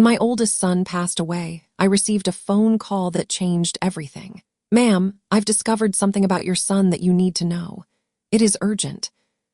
When my oldest son passed away, I received a phone call that changed everything. "Ma'am, I've discovered something about your son that you need to know. It is urgent.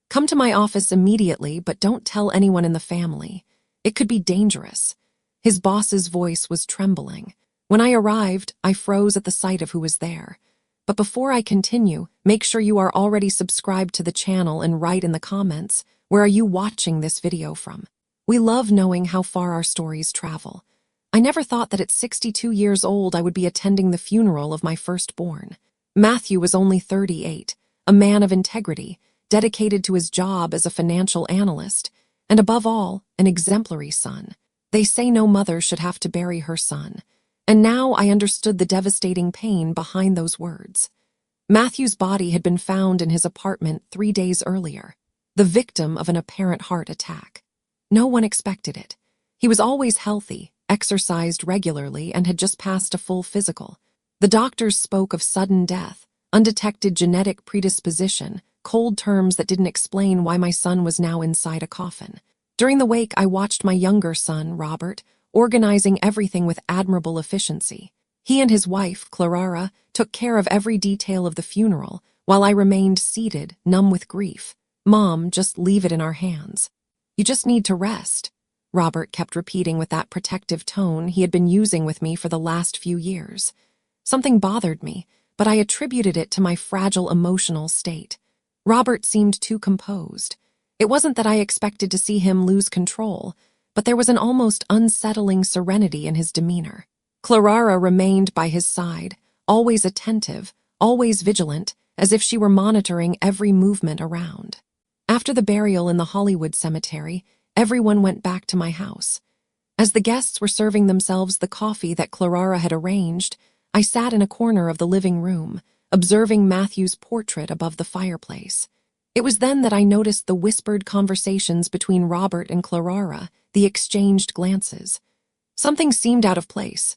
Come to my office immediately, but don't tell anyone in the family. It could be dangerous." His boss's voice was trembling. When I arrived, I froze at the sight of who was there. But before I continue, make sure you are already subscribed to the channel and write in the comments, where are you watching this video from? We love knowing how far our stories travel. I never thought that at 62 years old I would be attending the funeral of my firstborn. Matthew was only 38, a man of integrity, dedicated to his job as a financial analyst, and above all, an exemplary son. They say no mother should have to bury her son. And now I understood the devastating pain behind those words. Matthew's body had been found in his apartment 3 days earlier, the victim of an apparent heart attack. No one expected it. He was always healthy, exercised regularly, and had just passed a full physical. The doctors spoke of sudden death, undetected genetic predisposition, cold terms that didn't explain why my son was now inside a coffin. During the wake, I watched my younger son, Robert, organizing everything with admirable efficiency. He and his wife, Clara, took care of every detail of the funeral, while I remained seated, numb with grief. "Mom, just leave it in our hands. You just need to rest," Robert kept repeating with that protective tone he had been using with me for the last few years. Something bothered me, but I attributed it to my fragile emotional state. Robert seemed too composed. It wasn't that I expected to see him lose control, but there was an almost unsettling serenity in his demeanor. Clara remained by his side, always attentive, always vigilant, as if she were monitoring every movement around. After the burial in the Hollywood cemetery, everyone went back to my house. As the guests were serving themselves the coffee that Clara had arranged, I sat in a corner of the living room, observing Matthew's portrait above the fireplace. It was then that I noticed the whispered conversations between Robert and Clara, the exchanged glances. Something seemed out of place.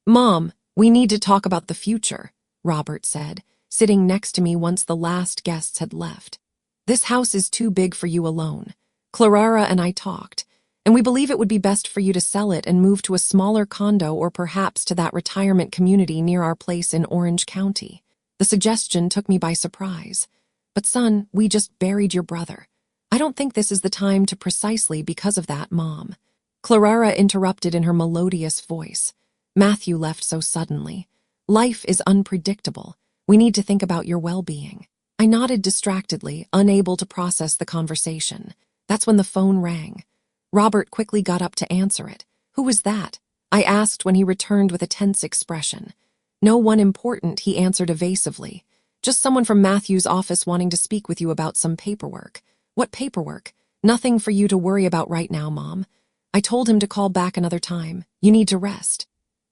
"Mom, we need to talk about the future," Robert said, sitting next to me once the last guests had left. "This house is too big for you alone. Clara and I talked, and we believe it would be best for you to sell it and move to a smaller condo or perhaps to that retirement community near our place in Orange County." The suggestion took me by surprise. "But son, we just buried your brother. I don't think this is the time to precisely because of that, Mom." Clara interrupted in her melodious voice. "Matthew left so suddenly. Life is unpredictable. We need to think about your well-being." I nodded distractedly, unable to process the conversation. That's when the phone rang. Robert quickly got up to answer it. "Who was that?" I asked when he returned with a tense expression. "No one important," he answered evasively. "Just someone from Matthew's office wanting to speak with you about some paperwork." "What paperwork?" "Nothing for you to worry about right now, Mom. I told him to call back another time. You need to rest."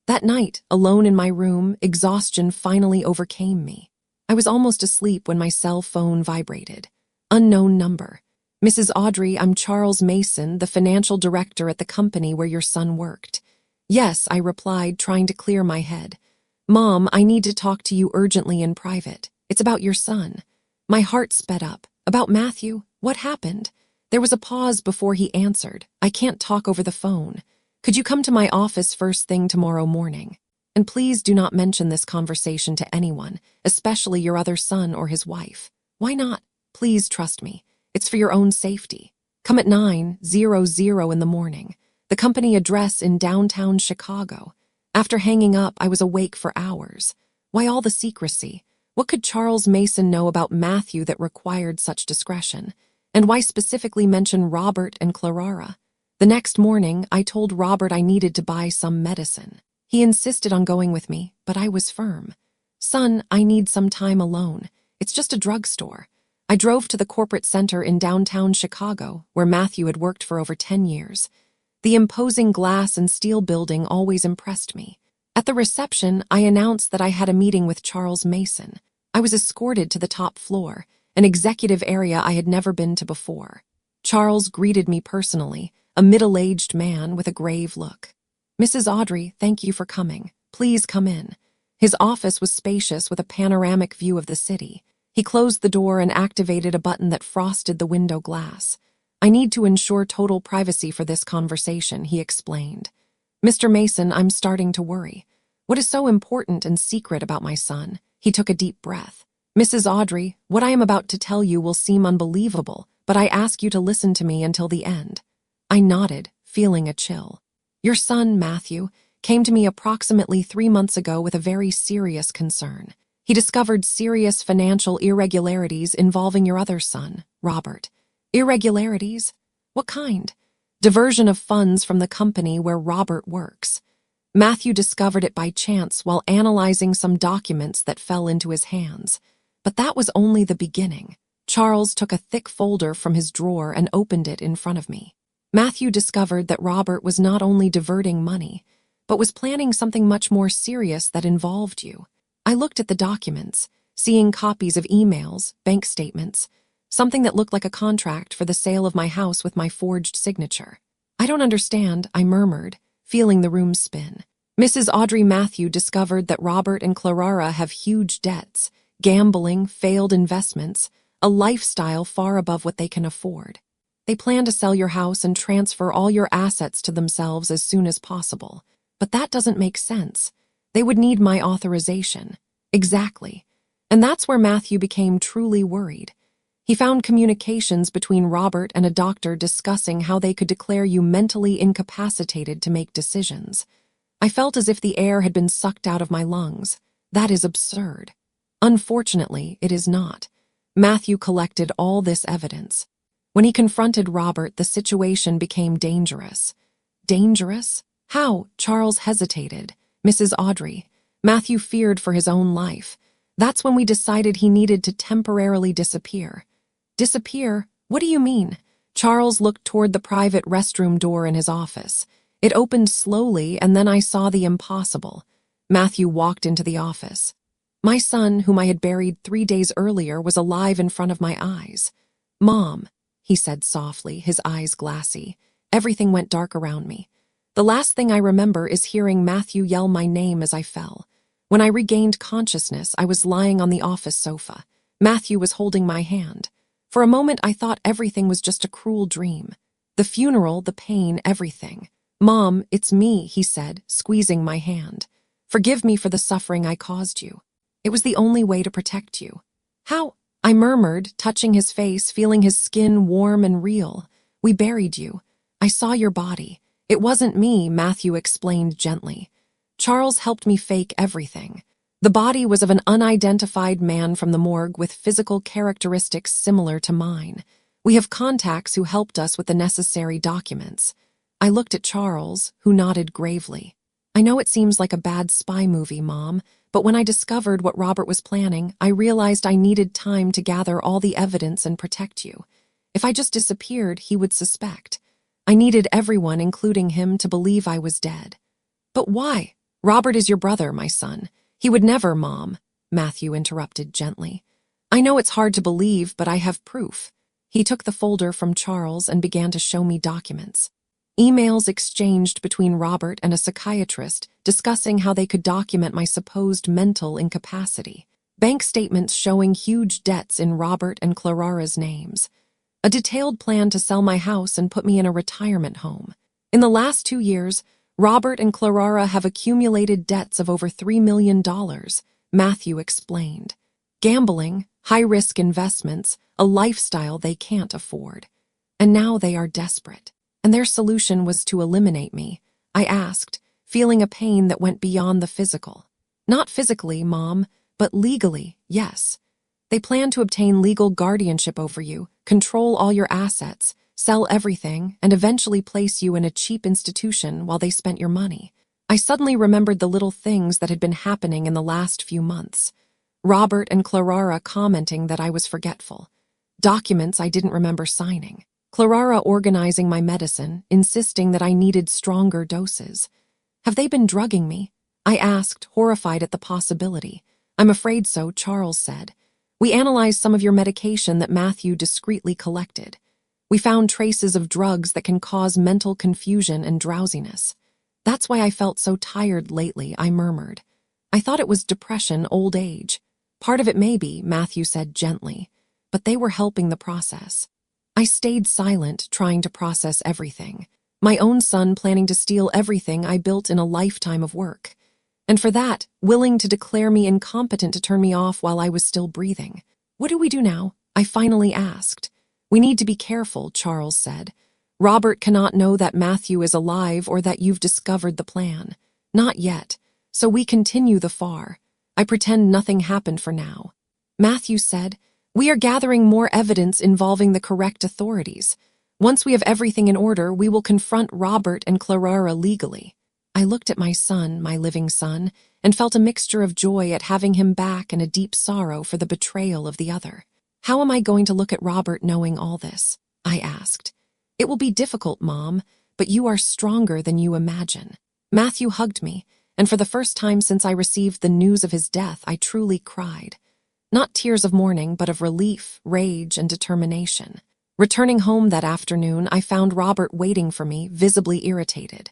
That night, alone in my room, exhaustion finally overcame me. I was almost asleep when my cell phone vibrated. Unknown number. "Mrs. Audrey, I'm Charles Mason, the financial director at the company where your son worked." "Yes," I replied, trying to clear my head. "Mom, I need to talk to you urgently in private. It's about your son." My heart sped up. "About Matthew? What happened?" There was a pause before he answered. "I can't talk over the phone. Could you come to my office first thing tomorrow morning? And please do not mention this conversation to anyone, especially your other son or his wife." "Why not? Please trust me. It's for your own safety. Come at 9:00 in the morning. The company address in downtown Chicago." After hanging up, I was awake for hours. Why all the secrecy? What could Charles Mason know about Matthew that required such discretion? And why specifically mention Robert and Clara? The next morning, I told Robert I needed to buy some medicine. He insisted on going with me, but I was firm. "Son, I need some time alone. It's just a drugstore." I drove to the corporate center in downtown Chicago, where Matthew had worked for over 10 years. The imposing glass and steel building always impressed me. At the reception, I announced that I had a meeting with Charles Mason. I was escorted to the top floor, an executive area I had never been to before. Charles greeted me personally, a middle-aged man with a grave look. "Mrs. Audrey, thank you for coming. Please come in." His office was spacious with a panoramic view of the city. He closed the door and activated a button that frosted the window glass. "I need to ensure total privacy for this conversation," he explained. Mr. Mason, I'm starting to worry. What is so important and secret about my son? He took a deep breath. Mrs. Audrey, what I am about to tell you will seem unbelievable, but I ask you to listen to me until the end. I nodded, feeling a chill. Your son, Matthew, came to me approximately 3 months ago with a very serious concern. He discovered serious financial irregularities involving your other son, Robert. Irregularities? What kind? Diversion of funds from the company where Robert works. Matthew discovered it by chance while analyzing some documents that fell into his hands. But that was only the beginning. Charles took a thick folder from his drawer and opened it in front of me. Matthew discovered that Robert was not only diverting money, but was planning something much more serious that involved you. I looked at the documents, seeing copies of emails, bank statements, something that looked like a contract for the sale of my house with my forged signature. I don't understand, I murmured, feeling the room spin. Mrs. Audrey, Matthew discovered that Robert and Clara have huge debts, gambling, failed investments, a lifestyle far above what they can afford. They plan to sell your house and transfer all your assets to themselves as soon as possible. But that doesn't make sense. They would need my authorization. Exactly. And that's where Matthew became truly worried. He found communications between Robert and a doctor discussing how they could declare you mentally incapacitated to make decisions. I felt as if the air had been sucked out of my lungs. That is absurd. Unfortunately, it is not. Matthew collected all this evidence. When he confronted Robert, the situation became dangerous. Dangerous? How? Charles hesitated. Mrs. Audrey. Matthew feared for his own life. That's when we decided he needed to temporarily disappear. Disappear? What do you mean? Charles looked toward the private restroom door in his office. It opened slowly, and then I saw the impossible. Matthew walked into the office. My son, whom I had buried 3 days earlier, was alive in front of my eyes. Mom, he said softly, his eyes glassy. Everything went dark around me. The last thing I remember is hearing Matthew yell my name as I fell. When I regained consciousness, I was lying on the office sofa. Matthew was holding my hand. For a moment, I thought everything was just a cruel dream. The funeral, the pain, everything. Mom, it's me, he said, squeezing my hand. Forgive me for the suffering I caused you. It was the only way to protect you. How? I murmured, touching his face, feeling his skin warm and real. We buried you. I saw your body. It wasn't me, Matthew explained gently. Charles helped me fake everything. The body was of an unidentified man from the morgue with physical characteristics similar to mine. We have contacts who helped us with the necessary documents. I looked at Charles, who nodded gravely. I know it seems like a bad spy movie, Mom, but when I discovered what Robert was planning, I realized I needed time to gather all the evidence and protect you. If I just disappeared, he would suspect. I needed everyone, including him, to believe I was dead. But why? Robert is your brother, my son. He would never, Mom, Matthew interrupted gently. I know it's hard to believe, but I have proof. He took the folder from Charles and began to show me documents. Emails exchanged between Robert and a psychiatrist discussing how they could document my supposed mental incapacity. Bank statements showing huge debts in Robert and Clara's names. A detailed plan to sell my house and put me in a retirement home. In the last 2 years, Robert and Clara have accumulated debts of over $3 million, Matthew explained. Gambling, high-risk investments, a lifestyle they can't afford. And now they are desperate. And their solution was to eliminate me. I asked, feeling a pain that went beyond the physical. Not physically, Mom, but legally, yes. They plan to obtain legal guardianship over you, control all your assets, sell everything, and eventually place you in a cheap institution while they spent your money. I suddenly remembered the little things that had been happening in the last few months. Robert and Clara commenting that I was forgetful. Documents I didn't remember signing. Clara organizing my medicine, insisting that I needed stronger doses. Have they been drugging me? I asked, horrified at the possibility. I'm afraid so, Charles said. We analyzed some of your medication that Matthew discreetly collected. We found traces of drugs that can cause mental confusion and drowsiness. That's why I felt so tired lately, I murmured. I thought it was depression, old age. Part of it may be, Matthew said gently, but they were helping the process. I stayed silent, trying to process everything. My own son planning to steal everything I built in a lifetime of work. And for that, willing to declare me incompetent to turn me off while I was still breathing. What do we do now? I finally asked. We need to be careful, Charles said. Robert cannot know that Matthew is alive or that you've discovered the plan. Not yet. So we continue the far. I pretend nothing happened for now. Matthew said, we are gathering more evidence involving the correct authorities. Once we have everything in order, we will confront Robert and Clara legally. I looked at my son, my living son, and felt a mixture of joy at having him back and a deep sorrow for the betrayal of the other. How am I going to look at Robert knowing all this? I asked. It will be difficult, Mom, but you are stronger than you imagine. Matthew hugged me, and for the first time since I received the news of his death, I truly cried. Not tears of mourning, but of relief, rage, and determination. Returning home that afternoon, I found Robert waiting for me, visibly irritated.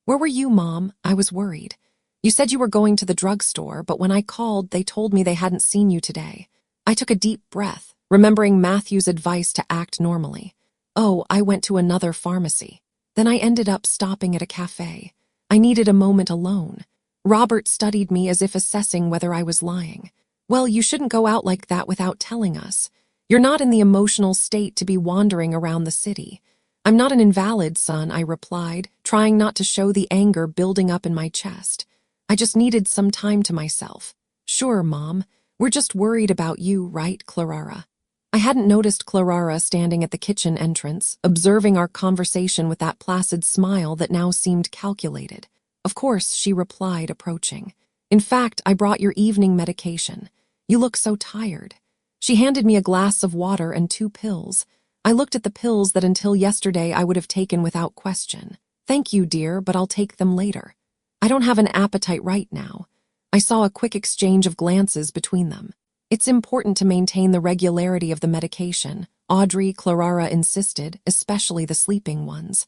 Where were you, Mom? I was worried. You said you were going to the drugstore, but when I called, they told me they hadn't seen you today. I took a deep breath, remembering Matthew's advice to act normally. Oh, I went to another pharmacy. Then I ended up stopping at a cafe. I needed a moment alone. Robert studied me as if assessing whether I was lying. Well, you shouldn't go out like that without telling us. You're not in the emotional state to be wandering around the city. I'm not an invalid, son, I replied, trying not to show the anger building up in my chest. I just needed some time to myself. Sure, Mom. We're just worried about you, right, Clara? I hadn't noticed Clara standing at the kitchen entrance, observing our conversation with that placid smile that now seemed calculated. Of course, she replied, approaching. In fact, I brought your evening medication. You look so tired. She handed me a glass of water and 2 pills. I looked at the pills that until yesterday I would have taken without question. Thank you, dear, but I'll take them later. I don't have an appetite right now. I saw a quick exchange of glances between them. It's important to maintain the regularity of the medication, Audrey, Clara insisted, especially the sleeping ones.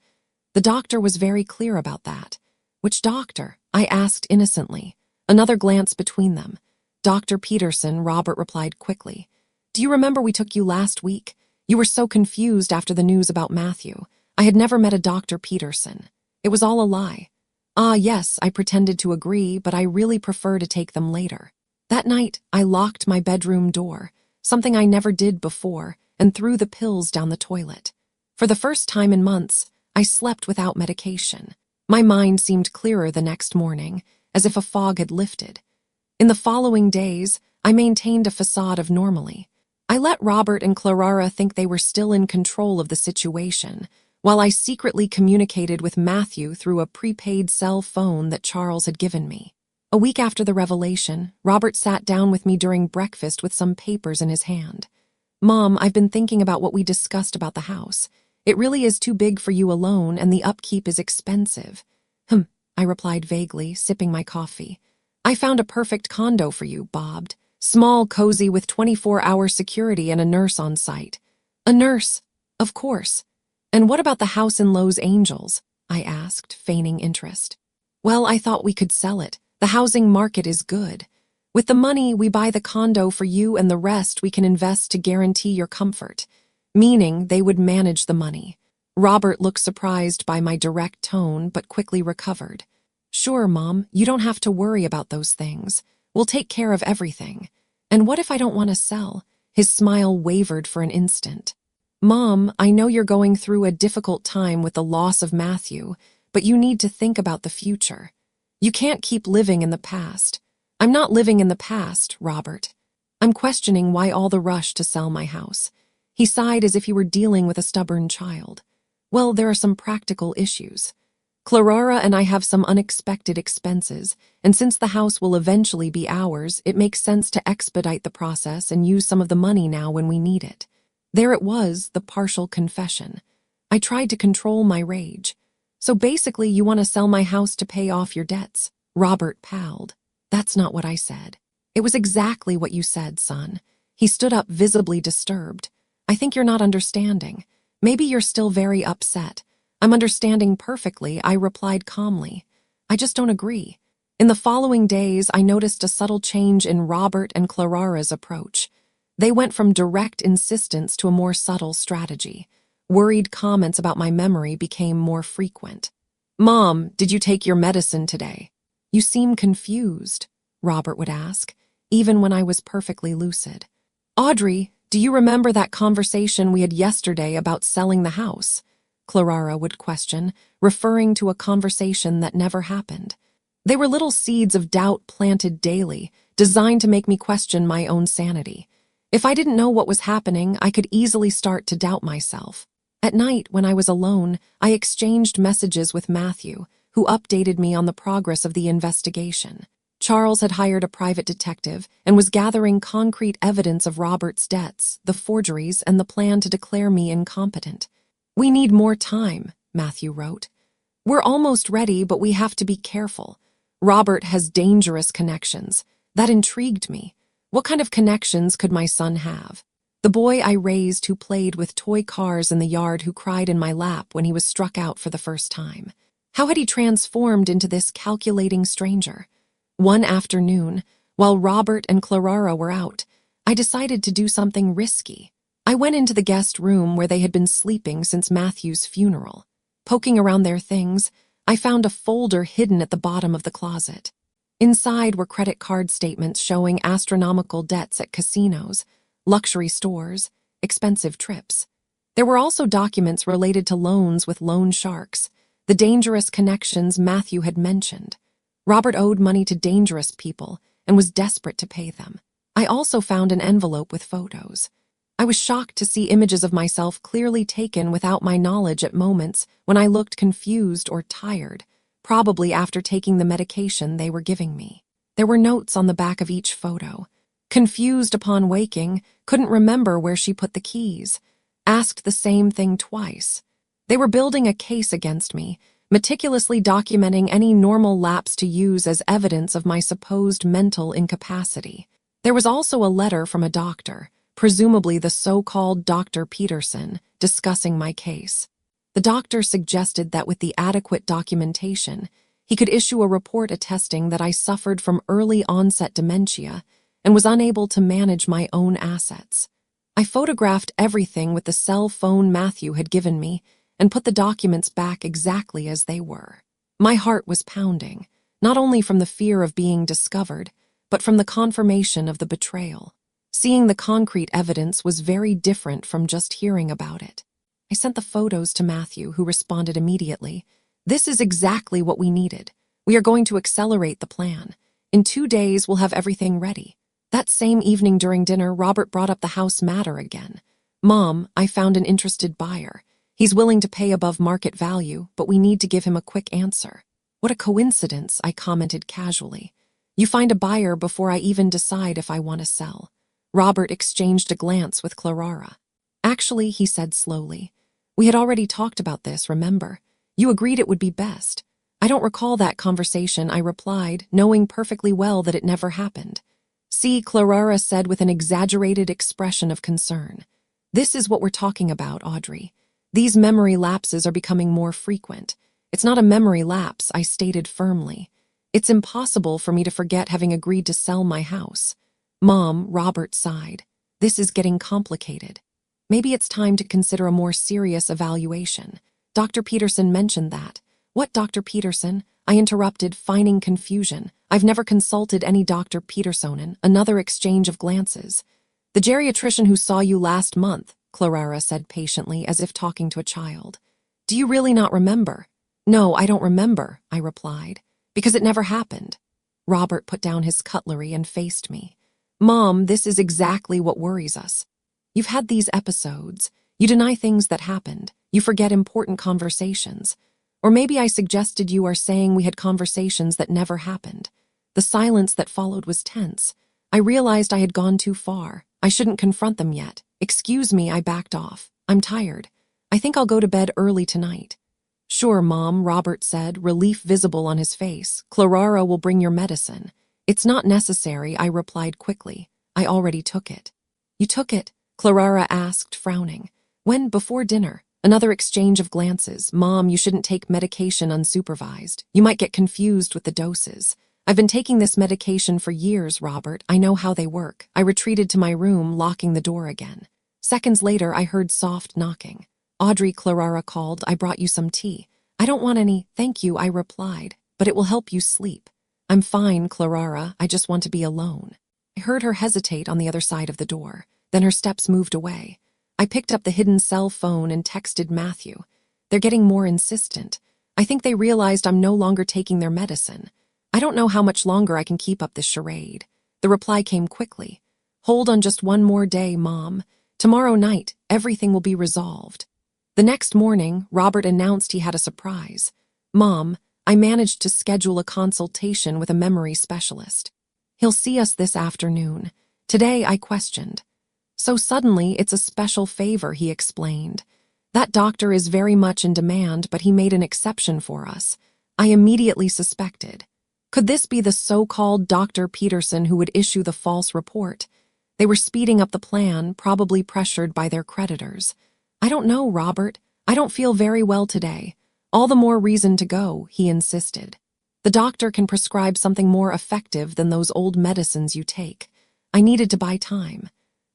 The doctor was very clear about that. Which doctor? I asked innocently. Another glance between them. Dr. Peterson, Robert replied quickly. Do you remember we took you last week? You were so confused after the news about Matthew. I had never met a Dr. Peterson. It was all a lie. Ah, yes, I pretended to agree, but I really prefer to take them later. That night, I locked my bedroom door, something I never did before, and threw the pills down the toilet. For the first time in months, I slept without medication. My mind seemed clearer the next morning, as if a fog had lifted. In the following days, I maintained a facade of normalcy. I let Robert and Clara think they were still in control of the situation, while I secretly communicated with Matthew through a prepaid cell phone that Charles had given me. A week after the revelation, Robert sat down with me during breakfast with some papers in his hand. Mom, I've been thinking about what we discussed about the house. It really is too big for you alone, and the upkeep is expensive. I replied vaguely, sipping my coffee. I found a perfect condo for you, bobbed. Small, cozy, with 24-hour security and a nurse on site. A nurse? Of course. And what about the house in Los Angeles? I asked, feigning interest. Well, I thought we could sell it. The housing market is good. With the money, we buy the condo for you, and the rest we can invest to guarantee your comfort. Meaning they would manage the money. Robert looked surprised by my direct tone, but quickly recovered. Sure, Mom, you don't have to worry about those things. We'll take care of everything. And what if I don't want to sell? His smile wavered for an instant. Mom, I know you're going through a difficult time with the loss of Matthew, but you need to think about the future. You can't keep living in the past. I'm not living in the past, Robert. I'm questioning why all the rush to sell my house. He sighed as if he were dealing with a stubborn child. Well, there are some practical issues. Clara and I have some unexpected expenses, and since the house will eventually be ours, it makes sense to expedite the process and use some of the money now when we need it. There it was, the partial confession. I tried to control my rage. So basically, you want to sell my house to pay off your debts? Robert palled. That's not what I said. It was exactly what you said, son. He stood up, visibly disturbed. I think you're not understanding. Maybe you're still very upset. I'm understanding perfectly, I replied calmly. I just don't agree. In the following days, I noticed a subtle change in Robert and Clara's approach. They went from direct insistence to a more subtle strategy. Worried comments about my memory became more frequent. "Mom, did you take your medicine today?" "You seem confused," Robert would ask, even when I was perfectly lucid. "Audrey, do you remember that conversation we had yesterday about selling the house?" Clara would question, referring to a conversation that never happened. They were little seeds of doubt planted daily, designed to make me question my own sanity. If I didn't know what was happening, I could easily start to doubt myself. At night, when I was alone, I exchanged messages with Matthew, who updated me on the progress of the investigation. Charles had hired a private detective and was gathering concrete evidence of Robert's debts, the forgeries, and the plan to declare me incompetent. "We need more time," Matthew wrote. "We're almost ready, but we have to be careful. Robert has dangerous connections." That intrigued me. What kind of connections could my son have? The boy I raised who played with toy cars in the yard, who cried in my lap when he was struck out for the first time. How had he transformed into this calculating stranger? One afternoon, while Robert and Clara were out, I decided to do something risky. I went into the guest room where they had been sleeping since Matthew's funeral. Poking around their things, I found a folder hidden at the bottom of the closet. Inside were credit card statements showing astronomical debts at casinos, luxury stores, expensive trips. There were also documents related to loans with loan sharks, the dangerous connections Matthew had mentioned. Robert owed money to dangerous people and was desperate to pay them. I also found an envelope with photos. I was shocked to see images of myself clearly taken without my knowledge at moments when I looked confused or tired, probably after taking the medication they were giving me. There were notes on the back of each photo. "Confused upon waking, couldn't remember where she put the keys. Asked the same thing twice." They were building a case against me, meticulously documenting any normal lapse to use as evidence of my supposed mental incapacity. There was also a letter from a doctor, presumably the so-called Dr. Peterson, discussing my case. The doctor suggested that with the adequate documentation, he could issue a report attesting that I suffered from early-onset dementia and was unable to manage my own assets. I photographed everything with the cell phone Matthew had given me and put the documents back exactly as they were. My heart was pounding, not only from the fear of being discovered, but from the confirmation of the betrayal. Seeing the concrete evidence was very different from just hearing about it. I sent the photos to Matthew, who responded immediately. "This is exactly what we needed. We are going to accelerate the plan. In 2 days, we'll have everything ready." That same evening during dinner, Robert brought up the house matter again. "Mom, I found an interested buyer. He's willing to pay above market value, but we need to give him a quick answer." "What a coincidence," I commented casually. "You find a buyer before I even decide if I want to sell." Robert exchanged a glance with Clara. "Actually," he said slowly, "we had already talked about this, remember? You agreed it would be best." "I don't recall that conversation," I replied, knowing perfectly well that it never happened. "See," Clara said with an exaggerated expression of concern. "This is what we're talking about, Audrey. These memory lapses are becoming more frequent." "It's not a memory lapse," I stated firmly. "It's impossible for me to forget having agreed to sell my house." "Mom," Robert sighed, "this is getting complicated. Maybe it's time to consider a more serious evaluation. Dr. Peterson mentioned that." "What Dr. Peterson?" I interrupted, feigning confusion. "I've never consulted any Dr. Petersonen." Another exchange of glances. "The geriatrician who saw you last month," Clara said patiently, as if talking to a child. "Do you really not remember?" "No, I don't remember," I replied, "because it never happened." Robert put down his cutlery and faced me. "Mom, this is exactly what worries us. You've had these episodes. You deny things that happened. You forget important conversations. Or maybe I suggested you are saying we had conversations that never happened." The silence that followed was tense. I realized I had gone too far. I shouldn't confront them yet. "Excuse me," I backed off. "I'm tired. I think I'll go to bed early tonight." "Sure, Mom," Robert said, relief visible on his face. "Clara will bring your medicine." "It's not necessary," I replied quickly. "I already took it." "You took it?" Clara asked, frowning. "When? Before dinner." Another exchange of glances. "Mom, you shouldn't take medication unsupervised. You might get confused with the doses." "I've been taking this medication for years, Robert. I know how they work." I retreated to my room, locking the door again. Seconds later, I heard soft knocking. Audrey, Clara called. I brought you some tea. I don't want any, thank you, I replied, but it will help you sleep. I'm fine, Clara, I just want to be alone. I heard her hesitate on the other side of the door. Then her steps moved away. I picked up the hidden cell phone and texted Matthew. They're getting more insistent. I think they realized I'm no longer taking their medicine. I don't know how much longer I can keep up this charade. The reply came quickly. Hold on just one more day, Mom. Tomorrow night, everything will be resolved. The next morning, Robert announced he had a surprise. Mom, I managed to schedule a consultation with a memory specialist. He'll see us this afternoon. Today, I questioned. So suddenly, it's a special favor, he explained. That doctor is very much in demand, but he made an exception for us. I immediately suspected. Could this be the so-called Dr. Peterson who would issue the false report? They were speeding up the plan, probably pressured by their creditors. I don't know, Robert. I don't feel very well today. All the more reason to go, he insisted. The doctor can prescribe something more effective than those old medicines you take. I needed to buy time.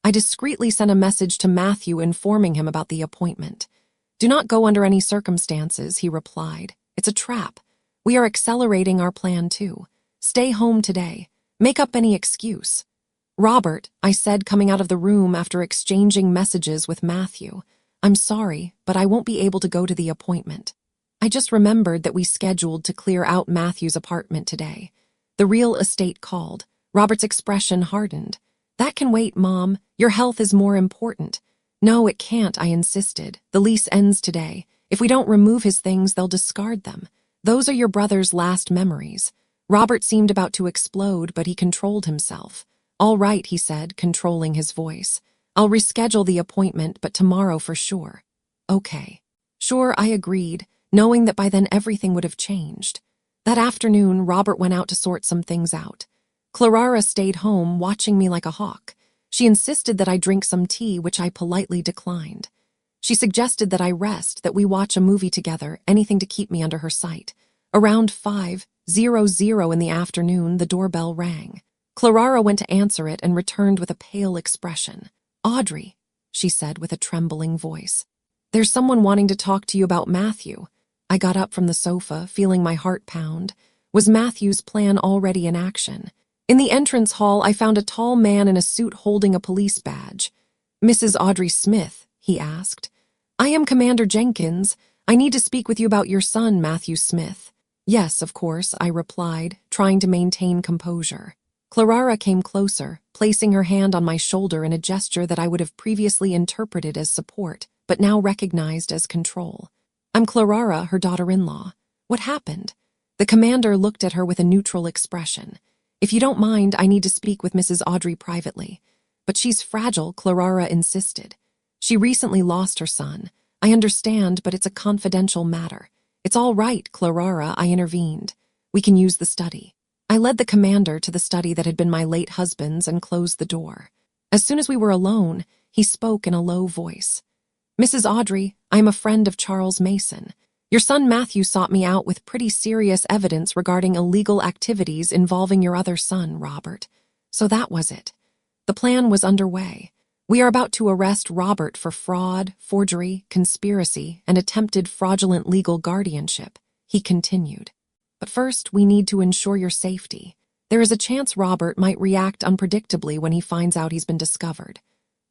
I discreetly sent a message to Matthew informing him about the appointment. Do not go under any circumstances, he replied. It's a trap. We are accelerating our plan too. Stay home today. Make up any excuse. Robert, I said, coming out of the room after exchanging messages with Matthew. I'm sorry, but I won't be able to go to the appointment. I just remembered that we scheduled to clear out Matthew's apartment today. The real estate called. Robert's expression hardened. That can wait, Mom. Your health is more important. No, it can't, I insisted. The lease ends today. If we don't remove his things, they'll discard them. Those are your brother's last memories. Robert seemed about to explode, but he controlled himself. All right, he said, controlling his voice. I'll reschedule the appointment, but tomorrow for sure. Okay. Sure, I agreed, knowing that by then everything would have changed. That afternoon, Robert went out to sort some things out. Clara stayed home, watching me like a hawk. She insisted that I drink some tea, which I politely declined. She suggested that I rest, that we watch a movie together, anything to keep me under her sight. Around 5:00 in the afternoon, the doorbell rang. Clara went to answer it and returned with a pale expression. Audrey, she said with a trembling voice. There's someone wanting to talk to you about Matthew. I got up from the sofa, feeling my heart pound. Was Matthew's plan already in action? In the entrance hall, I found a tall man in a suit holding a police badge. Mrs. Audrey Smith, he asked. I am Commander Jenkins. I need to speak with you about your son, Matthew Smith. Yes, of course, I replied, trying to maintain composure. Clara came closer, placing her hand on my shoulder in a gesture that I would have previously interpreted as support, but now recognized as control. I'm Clara, her daughter-in-law. What happened? The commander looked at her with a neutral expression. If you don't mind, I need to speak with Mrs. Audrey privately. But she's fragile, Clara insisted. She recently lost her son. I understand, but it's a confidential matter. It's all right, Clara, I intervened. We can use the study. I led the commander to the study that had been my late husband's and closed the door. As soon as we were alone, he spoke in a low voice. Mrs. Audrey, I am a friend of Charles Mason. Your son Matthew sought me out with pretty serious evidence regarding illegal activities involving your other son, Robert. So that was it. The plan was underway. We are about to arrest Robert for fraud, forgery, conspiracy, and attempted fraudulent legal guardianship, he continued. But first, we need to ensure your safety. There is a chance Robert might react unpredictably when he finds out he's been discovered.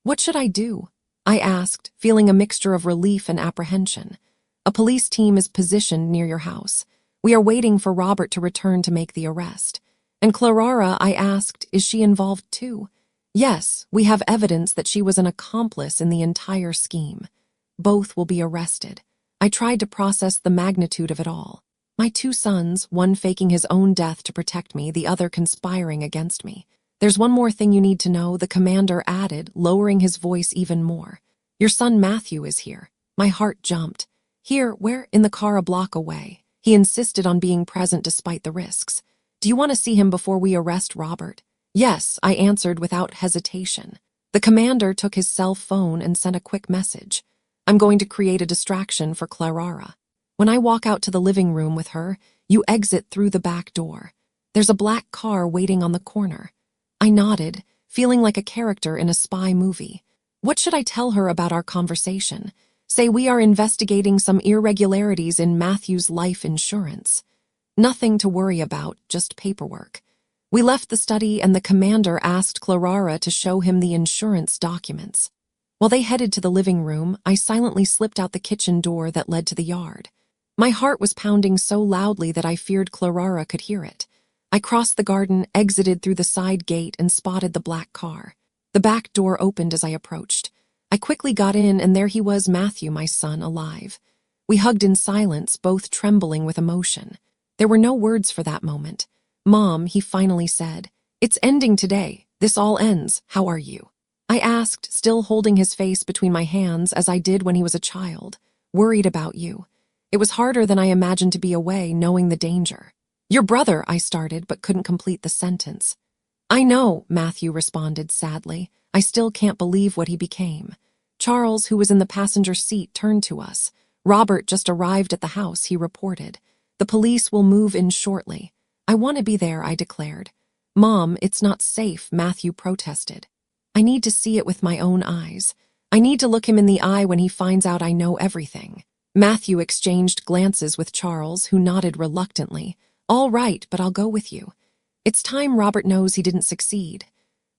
What should I do? I asked, feeling a mixture of relief and apprehension. A police team is positioned near your house. We are waiting for Robert to return to make the arrest. And Clara, I asked, is she involved too? Yes, we have evidence that she was an accomplice in the entire scheme. Both will be arrested. I tried to process the magnitude of it all. My two sons, one faking his own death to protect me, the other conspiring against me. There's one more thing you need to know, the commander added, lowering his voice even more. Your son Matthew is here. My heart jumped. Here, where? In the car a block away. He insisted on being present despite the risks. Do you want to see him before we arrest Robert? Yes, I answered without hesitation. The commander took his cell phone and sent a quick message. I'm going to create a distraction for Clara. When I walk out to the living room with her, you exit through the back door. There's a black car waiting on the corner. I nodded, feeling like a character in a spy movie. What should I tell her about our conversation? Say we are investigating some irregularities in Matthew's life insurance. Nothing to worry about, just paperwork. We left the study and the commander asked Clara to show him the insurance documents. While they headed to the living room, I silently slipped out the kitchen door that led to the yard. My heart was pounding so loudly that I feared Clara could hear it. I crossed the garden, exited through the side gate, and spotted the black car. The back door opened as I approached. I quickly got in, and there he was, Matthew, my son, alive. We hugged in silence, both trembling with emotion. There were no words for that moment. "Mom," he finally said, "it's ending today. This all ends. How are you?" I asked, still holding his face between my hands as I did when he was a child. "Worried about you." It was harder than I imagined to be away, knowing the danger. "Your brother," I started, but couldn't complete the sentence. "I know," Matthew responded sadly. "I still can't believe what he became." Charles, who was in the passenger seat, turned to us. "Robert just arrived at the house," he reported. "The police will move in shortly." "I want to be there," I declared. "Mom, it's not safe," Matthew protested. "I need to see it with my own eyes. I need to look him in the eye when he finds out I know everything." Matthew exchanged glances with Charles, who nodded reluctantly. "All right, but I'll go with you. It's time Robert knows he didn't succeed."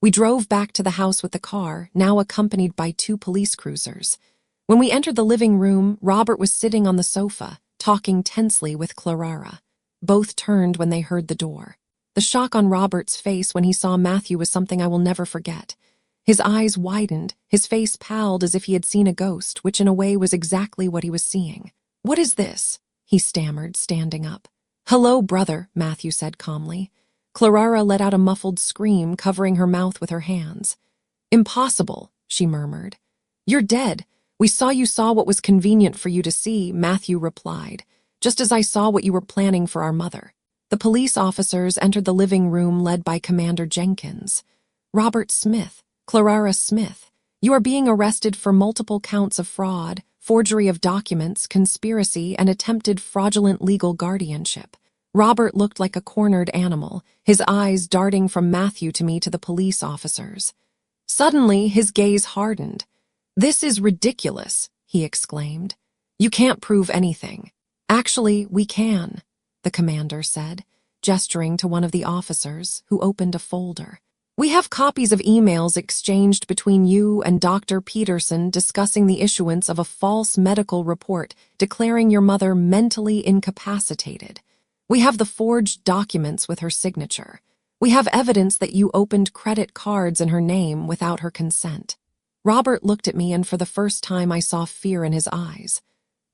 We drove back to the house with the car, now accompanied by 2 police cruisers. When we entered the living room, Robert was sitting on the sofa, talking tensely with Clara. Both turned when they heard the door. The shock on Robert's face when he saw Matthew was something I will never forget. His eyes widened, his face palled as if he had seen a ghost, which in a way was exactly what he was seeing. "What is this?" he stammered, standing up. "Hello, brother," Matthew said calmly. Clara let out a muffled scream, covering her mouth with her hands. "Impossible," she murmured. "You're dead. We saw what was convenient for you to see," Matthew replied, "just as I saw what you were planning for our mother." The police officers entered the living room led by Commander Jenkins. "Robert Smith, Clara Smith, you are being arrested for multiple counts of fraud, forgery of documents, conspiracy, and attempted fraudulent legal guardianship." Robert looked like a cornered animal, his eyes darting from Matthew to me to the police officers. Suddenly, his gaze hardened. "This is ridiculous," he exclaimed. "You can't prove anything." "Actually, we can," the commander said, gesturing to one of the officers, who opened a folder. "We have copies of emails exchanged between you and Dr. Peterson discussing the issuance of a false medical report declaring your mother mentally incapacitated. We have the forged documents with her signature. We have evidence that you opened credit cards in her name without her consent." Robert looked at me, and for the first time I saw fear in his eyes.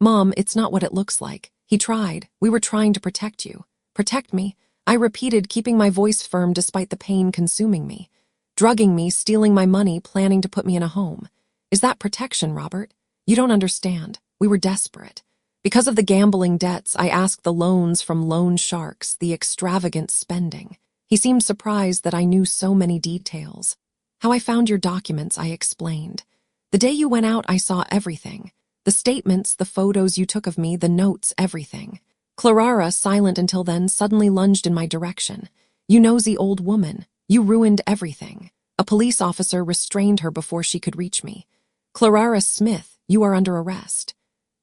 "Mom, it's not what it looks like. He tried. We were trying to protect you." "Protect me?" I repeated, keeping my voice firm despite the pain consuming me. "Drugging me, stealing my money, planning to put me in a home. Is that protection, Robert? You don't understand. We were desperate. Because of the gambling debts, I asked the loans from loan sharks, the extravagant spending." He seemed surprised that I knew so many details. "How I found your documents," I explained. "The day you went out, I saw everything. The statements, the photos you took of me, the notes, everything." Clara, silent until then, suddenly lunged in my direction. "You nosy old woman. You ruined everything." A police officer restrained her before she could reach me. "Clara Smith, you are under arrest."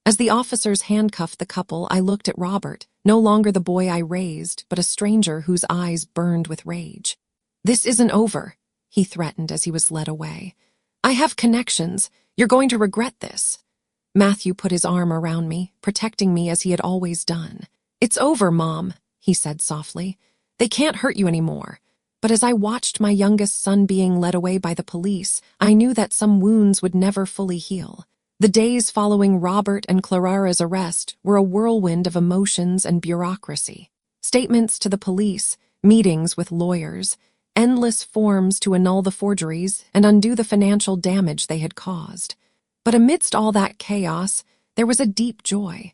As the officers handcuffed the couple, I looked at Robert, no longer the boy I raised, but a stranger whose eyes burned with rage. "This isn't over," he threatened as he was led away. "I have connections. You're going to regret this." Matthew put his arm around me, protecting me as he had always done. "It's over, Mom," he said softly. "They can't hurt you anymore." But as I watched my youngest son being led away by the police, I knew that some wounds would never fully heal. The days following Robert and Clara's arrest were a whirlwind of emotions and bureaucracy. Statements to the police, meetings with lawyers, endless forms to annul the forgeries and undo the financial damage they had caused. But amidst all that chaos, there was a deep joy.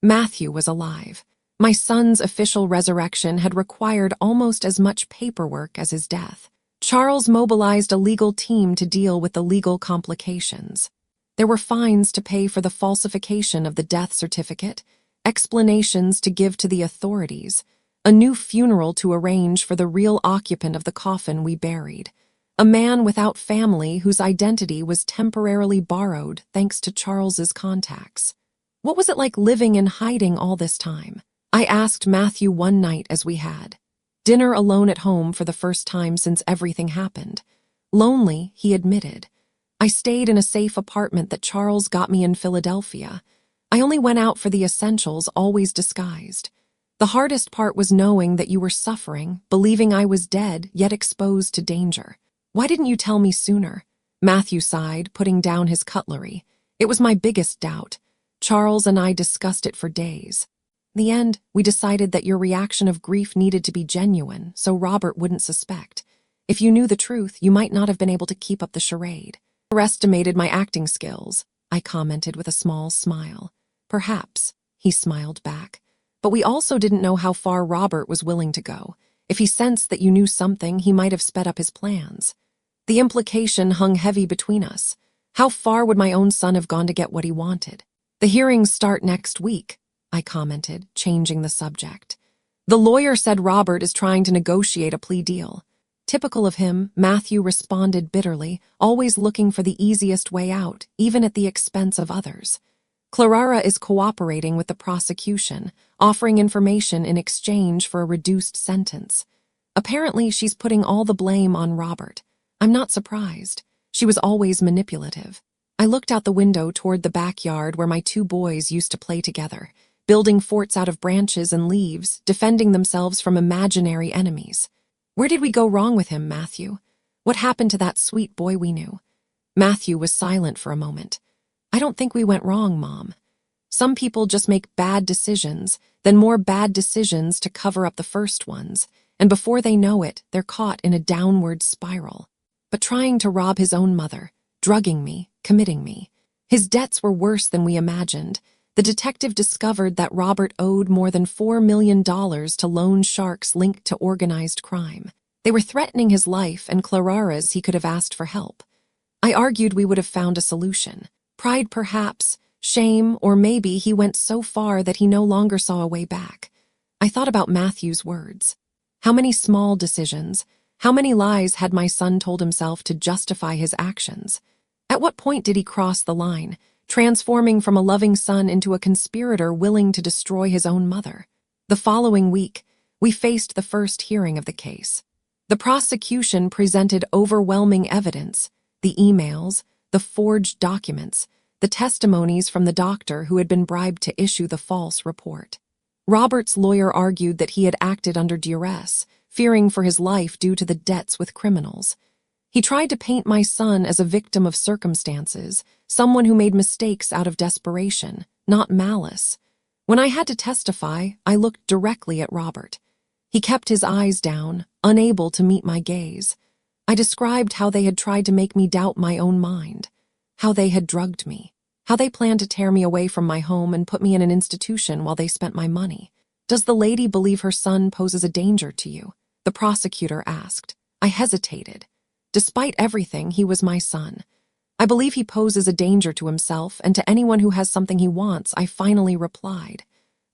Matthew was alive. My son's official resurrection had required almost as much paperwork as his death. Charles mobilized a legal team to deal with the legal complications. There were fines to pay for the falsification of the death certificate, explanations to give to the authorities, a new funeral to arrange for the real occupant of the coffin we buried. A man without family whose identity was temporarily borrowed thanks to Charles's contacts. What was it like living in hiding all this time? I asked Matthew one night as we had dinner alone at home for the first time since everything happened. Lonely, he admitted. I stayed in a safe apartment that Charles got me in Philadelphia. I only went out for the essentials, always disguised. The hardest part was knowing that you were suffering, believing I was dead, yet exposed to danger. Why didn't you tell me sooner? Matthew sighed, putting down his cutlery. It was my biggest doubt. Charles and I discussed it for days. In the end, we decided that your reaction of grief needed to be genuine, so Robert wouldn't suspect. If you knew the truth, you might not have been able to keep up the charade. Underestimated my acting skills, I commented with a small smile. Perhaps, he smiled back. But we also didn't know how far Robert was willing to go. If he sensed that you knew something, he might have sped up his plans. The implication hung heavy between us. How far would my own son have gone to get what he wanted? The hearings start next week, I commented, changing the subject. The lawyer said Robert is trying to negotiate a plea deal. Typical of him, Matthew responded bitterly, always looking for the easiest way out, even at the expense of others. Clara is cooperating with the prosecution, offering information in exchange for a reduced sentence. Apparently, she's putting all the blame on Robert. I'm not surprised. She was always manipulative. I looked out the window toward the backyard where my two boys used to play together, building forts out of branches and leaves, defending themselves from imaginary enemies. Where did we go wrong with him, Matthew? What happened to that sweet boy we knew? Matthew was silent for a moment. I don't think we went wrong, Mom. Some people just make bad decisions, then more bad decisions to cover up the first ones, and before they know it, they're caught in a downward spiral. But trying to rob his own mother, drugging me, committing me. His debts were worse than we imagined. The detective discovered that Robert owed more than $4 million to loan sharks linked to organized crime. They were threatening his life, and Clara's he could have asked for help. I argued we would have found a solution. Pride perhaps, shame, or maybe he went so far that he no longer saw a way back. I thought about Matthew's words. How many small decisions, how many lies had my son told himself to justify his actions? At what point did he cross the line, transforming from a loving son into a conspirator willing to destroy his own mother? The following week, we faced the first hearing of the case. The prosecution presented overwhelming evidence, the emails, the forged documents, the testimonies from the doctor who had been bribed to issue the false report. Robert's lawyer argued that he had acted under duress, fearing for his life due to the debts with criminals. He tried to paint my son as a victim of circumstances, someone who made mistakes out of desperation, not malice. When I had to testify, I looked directly at Robert. He kept his eyes down, unable to meet my gaze. I described how they had tried to make me doubt my own mind, how they had drugged me, how they planned to tear me away from my home and put me in an institution while they spent my money. Does the lady believe her son poses a danger to you? The prosecutor asked. I hesitated. Despite everything, he was my son. I believe he poses a danger to himself and to anyone who has something he wants, I finally replied.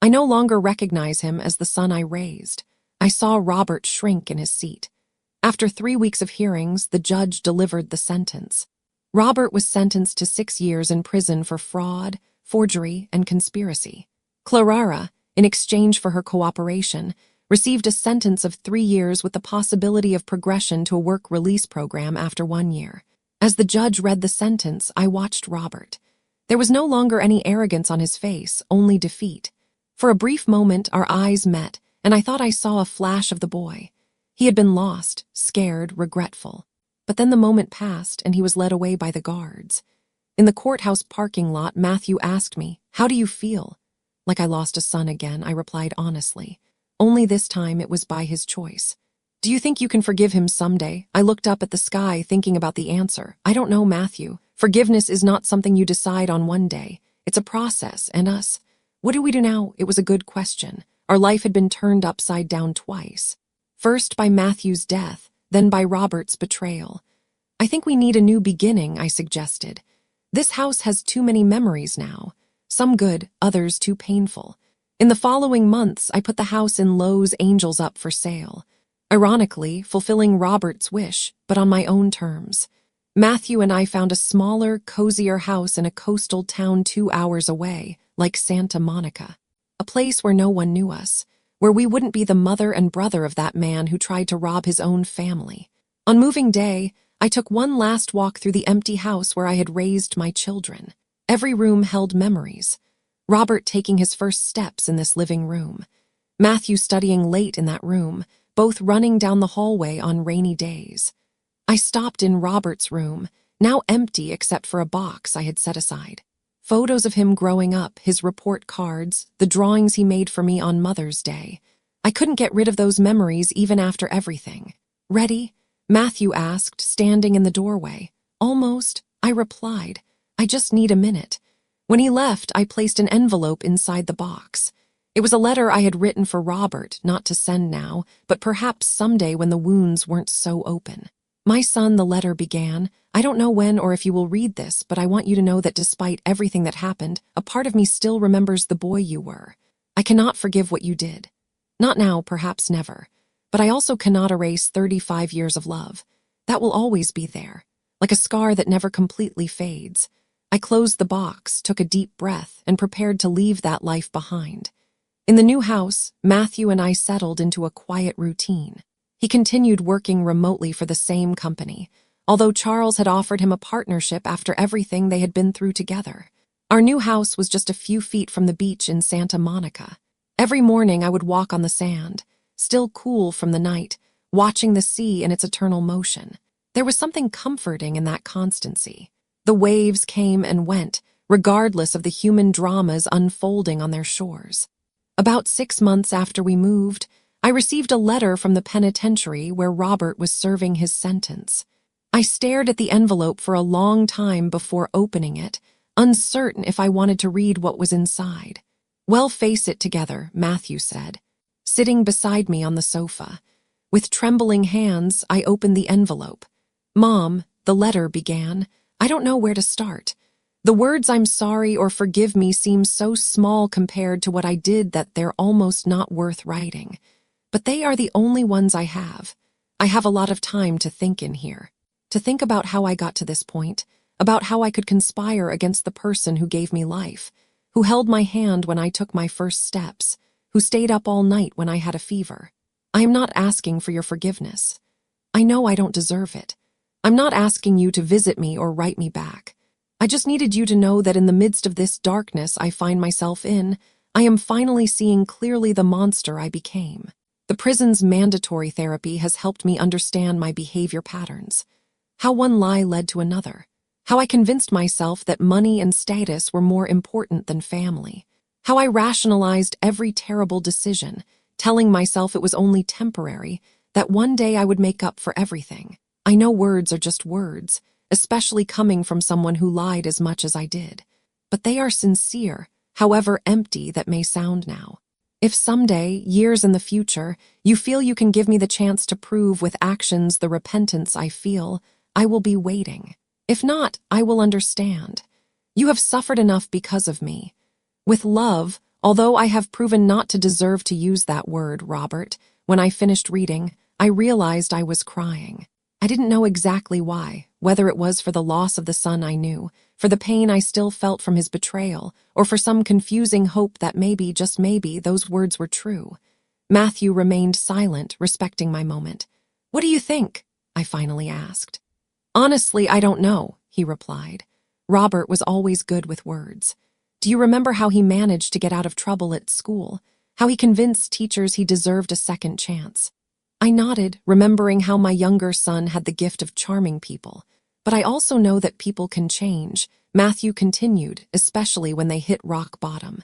I no longer recognize him as the son I raised. I saw Robert shrink in his seat. After 3 weeks of hearings, the judge delivered the sentence. Robert was sentenced to 6 years in prison for fraud, forgery, and conspiracy. Clara, in exchange for her cooperation, received a sentence of 3 years with the possibility of progression to a work release program after 1 year. As the judge read the sentence, I watched Robert. There was no longer any arrogance on his face, only defeat. For a brief moment, our eyes met, and I thought I saw a flash of the boy. He had been lost, scared, regretful. But then the moment passed, and he was led away by the guards. In the courthouse parking lot, Matthew asked me, "How do you feel?" Like I lost a son again, I replied honestly. Only this time it was by his choice. Do you think you can forgive him someday? I looked up at the sky, thinking about the answer. I don't know, Matthew. Forgiveness is not something you decide on one day. It's a process, and us. What do we do now? It was a good question. Our life had been turned upside down twice. First by Matthew's death, then by Robert's betrayal. I think we need a new beginning, I suggested. This house has too many memories now. Some good, others too painful. In the following months, I put the house in Lowe's Angels up for sale. Ironically, fulfilling Robert's wish, but on my own terms. Matthew and I found a smaller, cozier house in a coastal town 2 hours away, like Santa Monica. A place where no one knew us, where we wouldn't be the mother and brother of that man who tried to rob his own family. On moving day, I took one last walk through the empty house where I had raised my children. Every room held memories. Robert taking his first steps in this living room. Matthew studying late in that room, both running down the hallway on rainy days. I stopped in Robert's room, now empty except for a box I had set aside. Photos of him growing up, his report cards, the drawings he made for me on Mother's Day. I couldn't get rid of those memories even after everything. "Ready?" Matthew asked, standing in the doorway. "Almost," I replied. "I just need a minute." When he left, I placed an envelope inside the box. It was a letter I had written for Robert, not to send now, but perhaps someday when the wounds weren't so open. "My son," the letter began, "I don't know when or if you will read this, but I want you to know that despite everything that happened, a part of me still remembers the boy you were. I cannot forgive what you did. Not now, perhaps never. But I also cannot erase 35 years of love. That will always be there, like a scar that never completely fades." I closed the box, took a deep breath, and prepared to leave that life behind. In the new house, Matthew and I settled into a quiet routine. He continued working remotely for the same company, although Charles had offered him a partnership after everything they had been through together. Our new house was just a few feet from the beach in Santa Monica. Every morning I would walk on the sand, still cool from the night, watching the sea in its eternal motion. There was something comforting in that constancy. The waves came and went, regardless of the human dramas unfolding on their shores. About 6 months after we moved, I received a letter from the penitentiary where Robert was serving his sentence. I stared at the envelope for a long time before opening it, uncertain if I wanted to read what was inside. "Well, face it together," Matthew said, sitting beside me on the sofa. With trembling hands, I opened the envelope. "Mom," the letter began, "I don't know where to start. The words 'I'm sorry' or 'forgive me' seem so small compared to what I did that they're almost not worth writing. But they are the only ones I have. I have a lot of time to think in here. To think about how I got to this point, about how I could conspire against the person who gave me life, who held my hand when I took my first steps, who stayed up all night when I had a fever. I am not asking for your forgiveness. I know I don't deserve it. I'm not asking you to visit me or write me back. I just needed you to know that in the midst of this darkness I find myself in, I am finally seeing clearly the monster I became. The prison's mandatory therapy has helped me understand my behavior patterns, how one lie led to another, how I convinced myself that money and status were more important than family, how I rationalized every terrible decision, telling myself it was only temporary, that one day I would make up for everything. I know words are just words, especially coming from someone who lied as much as I did. But they are sincere, however empty that may sound now. If someday, years in the future, you feel you can give me the chance to prove with actions the repentance I feel, I will be waiting. If not, I will understand. You have suffered enough because of me. With love, although I have proven not to deserve to use that word, Robert, when I finished reading, I realized I was crying. I didn't know exactly why, whether it was for the loss of the son I knew, for the pain I still felt from his betrayal, or for some confusing hope that maybe, just maybe, those words were true. Matthew remained silent, respecting my moment. "What do you think?" I finally asked. "Honestly, I don't know," he replied. Robert was always good with words. "Do you remember how he managed to get out of trouble at school? How he convinced teachers he deserved a second chance?" I nodded, remembering how my younger son had the gift of charming people. "But I also know that people can change," Matthew continued, "especially when they hit rock bottom.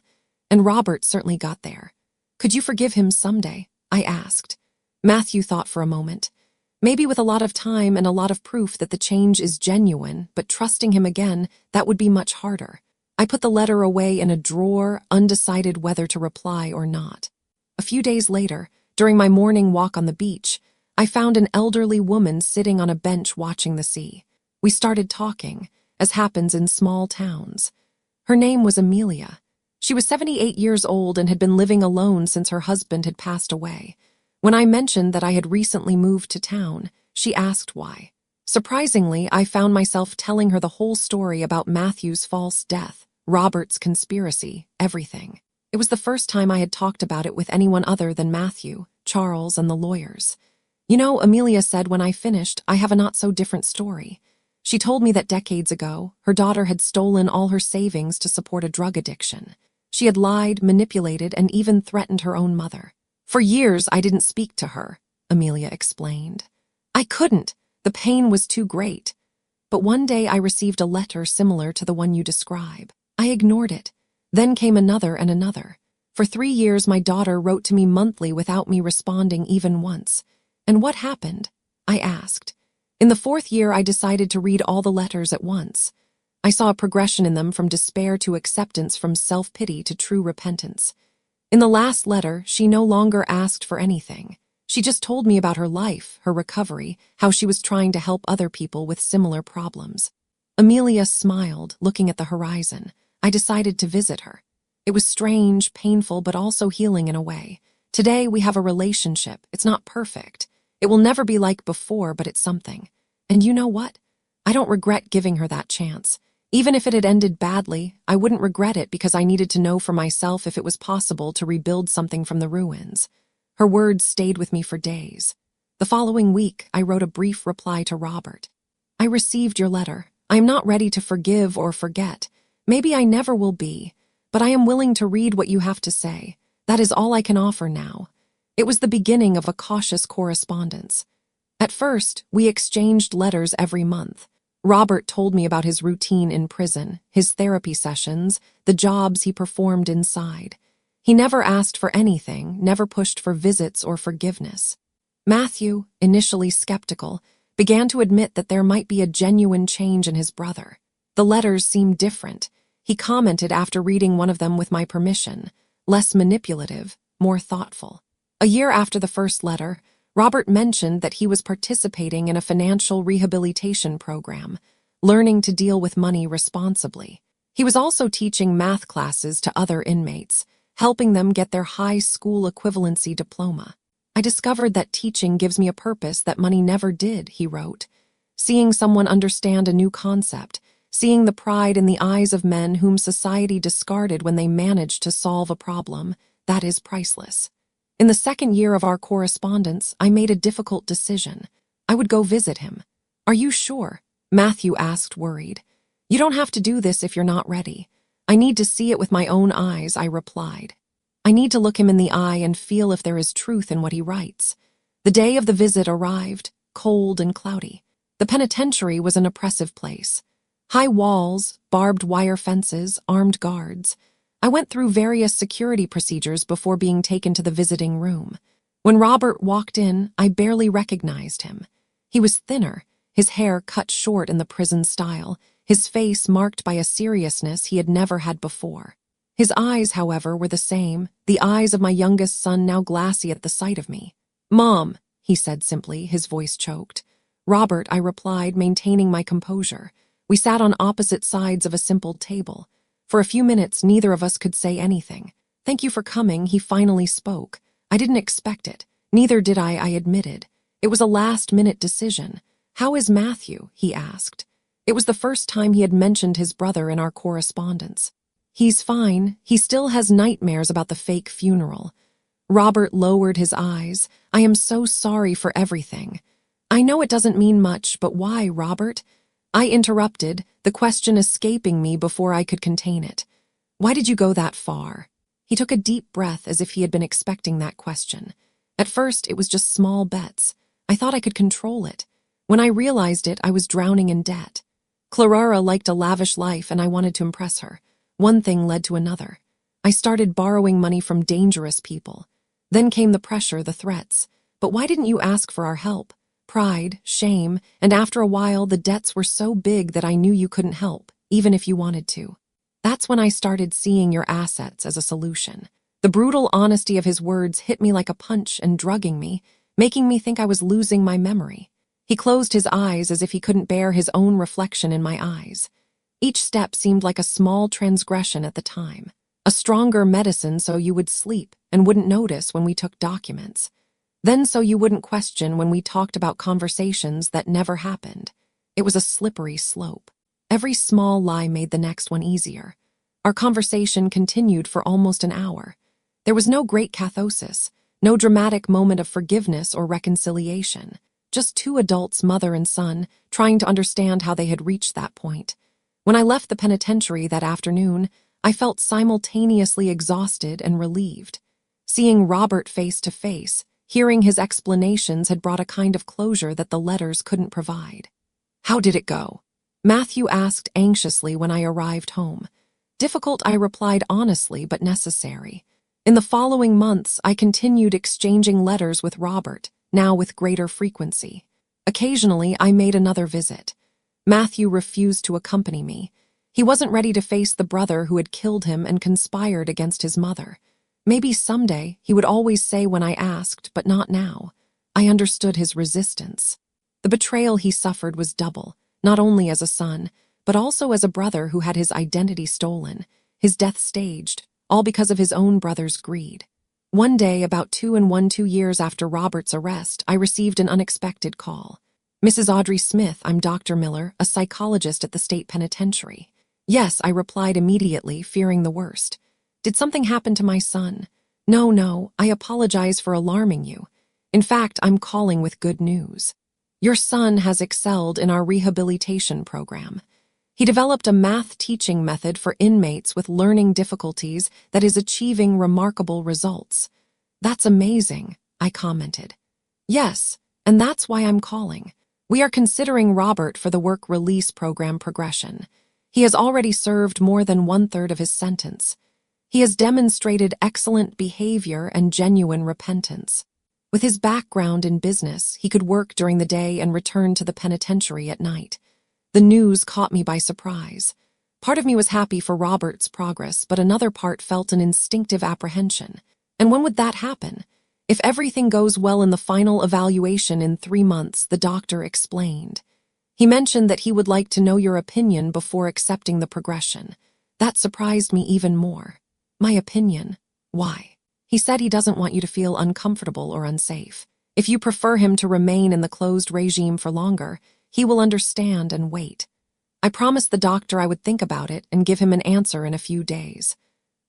And Robert certainly got there. Could you forgive him someday?" I asked. Matthew thought for a moment. "Maybe with a lot of time and a lot of proof that the change is genuine, but trusting him again, that would be much harder." I put the letter away in a drawer, undecided whether to reply or not. A few days later, during my morning walk on the beach, I found an elderly woman sitting on a bench watching the sea. We started talking, as happens in small towns. Her name was Amelia. She was 78 years old and had been living alone since her husband had passed away. When I mentioned that I had recently moved to town, she asked why. Surprisingly, I found myself telling her the whole story about Matthew's false death, Robert's conspiracy, everything. It was the first time I had talked about it with anyone other than Matthew, Charles, and the lawyers. You know, Amelia said when I finished, I have a not-so-different story. She told me that decades ago, her daughter had stolen all her savings to support a drug addiction. She had lied, manipulated, and even threatened her own mother. For years, I didn't speak to her, Amelia explained. I couldn't. The pain was too great. But one day I received a letter similar to the one you describe. I ignored it. Then came another and another. For 3 years, my daughter wrote to me monthly without me responding even once. And what happened? I asked. In the 4th year, I decided to read all the letters at once. I saw a progression in them from despair to acceptance, from self-pity to true repentance. In the last letter, she no longer asked for anything. She just told me about her life, her recovery, how she was trying to help other people with similar problems. Amelia smiled, looking at the horizon. I decided to visit her. It was strange, painful, but also healing in a way. Today, we have a relationship. It's not perfect. It will never be like before, but it's something. And you know what? I don't regret giving her that chance. Even if it had ended badly, I wouldn't regret it because I needed to know for myself if it was possible to rebuild something from the ruins. Her words stayed with me for days. The following week, I wrote a brief reply to Robert. I received your letter. I am not ready to forgive or forget. Maybe I never will be, but I am willing to read what you have to say. That is all I can offer now. It was the beginning of a cautious correspondence. At first, we exchanged letters every month. Robert told me about his routine in prison, his therapy sessions, the jobs he performed inside. He never asked for anything, never pushed for visits or forgiveness. Matthew, initially skeptical, began to admit that there might be a genuine change in his brother. The letters seemed different. He commented after reading one of them with my permission, less manipulative, more thoughtful. A year after the first letter, Robert mentioned that he was participating in a financial rehabilitation program, learning to deal with money responsibly. He was also teaching math classes to other inmates, helping them get their high school equivalency diploma. I discovered that teaching gives me a purpose that money never did, he wrote. Seeing someone understand a new concept, seeing the pride in the eyes of men whom society discarded when they managed to solve a problem, that is priceless. In the 2nd year of our correspondence, I made a difficult decision. I would go visit him. Are you sure? Matthew asked, worried. You don't have to do this if you're not ready. I need to see it with my own eyes, I replied. I need to look him in the eye and feel if there is truth in what he writes. The day of the visit arrived, cold and cloudy. The penitentiary was an oppressive place. High walls, barbed wire fences, armed guards. I went through various security procedures before being taken to the visiting room. When Robert walked in, I barely recognized him. He was thinner, his hair cut short in the prison style, his face marked by a seriousness he had never had before. His eyes, however, were the same, the eyes of my youngest son, now glassy at the sight of me. Mom, he said simply, his voice choked. Robert, I replied, maintaining my composure. We sat on opposite sides of a simple table. For a few minutes, neither of us could say anything. Thank you for coming, he finally spoke. I didn't expect it. Neither did I admitted. It was a last-minute decision. How is Matthew? He asked. It was the first time he had mentioned his brother in our correspondence. He's fine. He still has nightmares about the fake funeral. Robert lowered his eyes. I am so sorry for everything. I know it doesn't mean much, but why, Robert? I interrupted, the question escaping me before I could contain it. Why did you go that far? He took a deep breath as if he had been expecting that question. At first, it was just small bets. I thought I could control it. When I realized it, I was drowning in debt. Clara liked a lavish life and I wanted to impress her. One thing led to another. I started borrowing money from dangerous people. Then came the pressure, the threats. But why didn't you ask for our help? Pride, shame, and after a while the debts were so big that I knew you couldn't help, even if you wanted to. That's when I started seeing your assets as a solution. The brutal honesty of his words hit me like a punch and drugging me, making me think I was losing my memory. He closed his eyes as if he couldn't bear his own reflection in my eyes. Each step seemed like a small transgression at the time, a stronger medicine so you would sleep and wouldn't notice when we took documents. Then so you wouldn't question when we talked about conversations that never happened. It was a slippery slope. Every small lie made the next one easier. Our conversation continued for almost an hour. There was no great catharsis, no dramatic moment of forgiveness or reconciliation. Just two adults, mother and son, trying to understand how they had reached that point. When I left the penitentiary that afternoon, I felt simultaneously exhausted and relieved. Seeing Robert face to face, hearing his explanations had brought a kind of closure that the letters couldn't provide. "How did it go?" Matthew asked anxiously when I arrived home. "Difficult," I replied honestly, but necessary. In the following months, I continued exchanging letters with Robert, now with greater frequency. Occasionally, I made another visit. Matthew refused to accompany me. He wasn't ready to face the brother who had killed him and conspired against his mother. Maybe someday, he would always say when I asked, but not now. I understood his resistance. The betrayal he suffered was double, not only as a son, but also as a brother who had his identity stolen, his death staged, all because of his own brother's greed. One day, about 2 years after Robert's arrest, I received an unexpected call. "Mrs. Audrey Smith, I'm Dr. Miller, a psychologist at the state penitentiary." "Yes," I replied immediately, fearing the worst. "Did something happen to my son?" No, I apologize for alarming you. In fact, I'm calling with good news. Your son has excelled in our rehabilitation program. He developed a math teaching method for inmates with learning difficulties that is achieving remarkable results." "That's amazing," I commented. "Yes, and that's why I'm calling. We are considering Robert for the work release program progression. He has already served more than 1/3 of his sentence. He has demonstrated excellent behavior and genuine repentance. With his background in business, he could work during the day and return to the penitentiary at night." The news caught me by surprise. Part of me was happy for Robert's progress, but another part felt an instinctive apprehension. And when would that happen? "If everything goes well in the final evaluation in 3 months," the doctor explained. "He mentioned that he would like to know your opinion before accepting the progression." That surprised me even more. "My opinion? Why?" "He said he doesn't want you to feel uncomfortable or unsafe. If you prefer him to remain in the closed regime for longer, he will understand and wait." I promised the doctor I would think about it and give him an answer in a few days.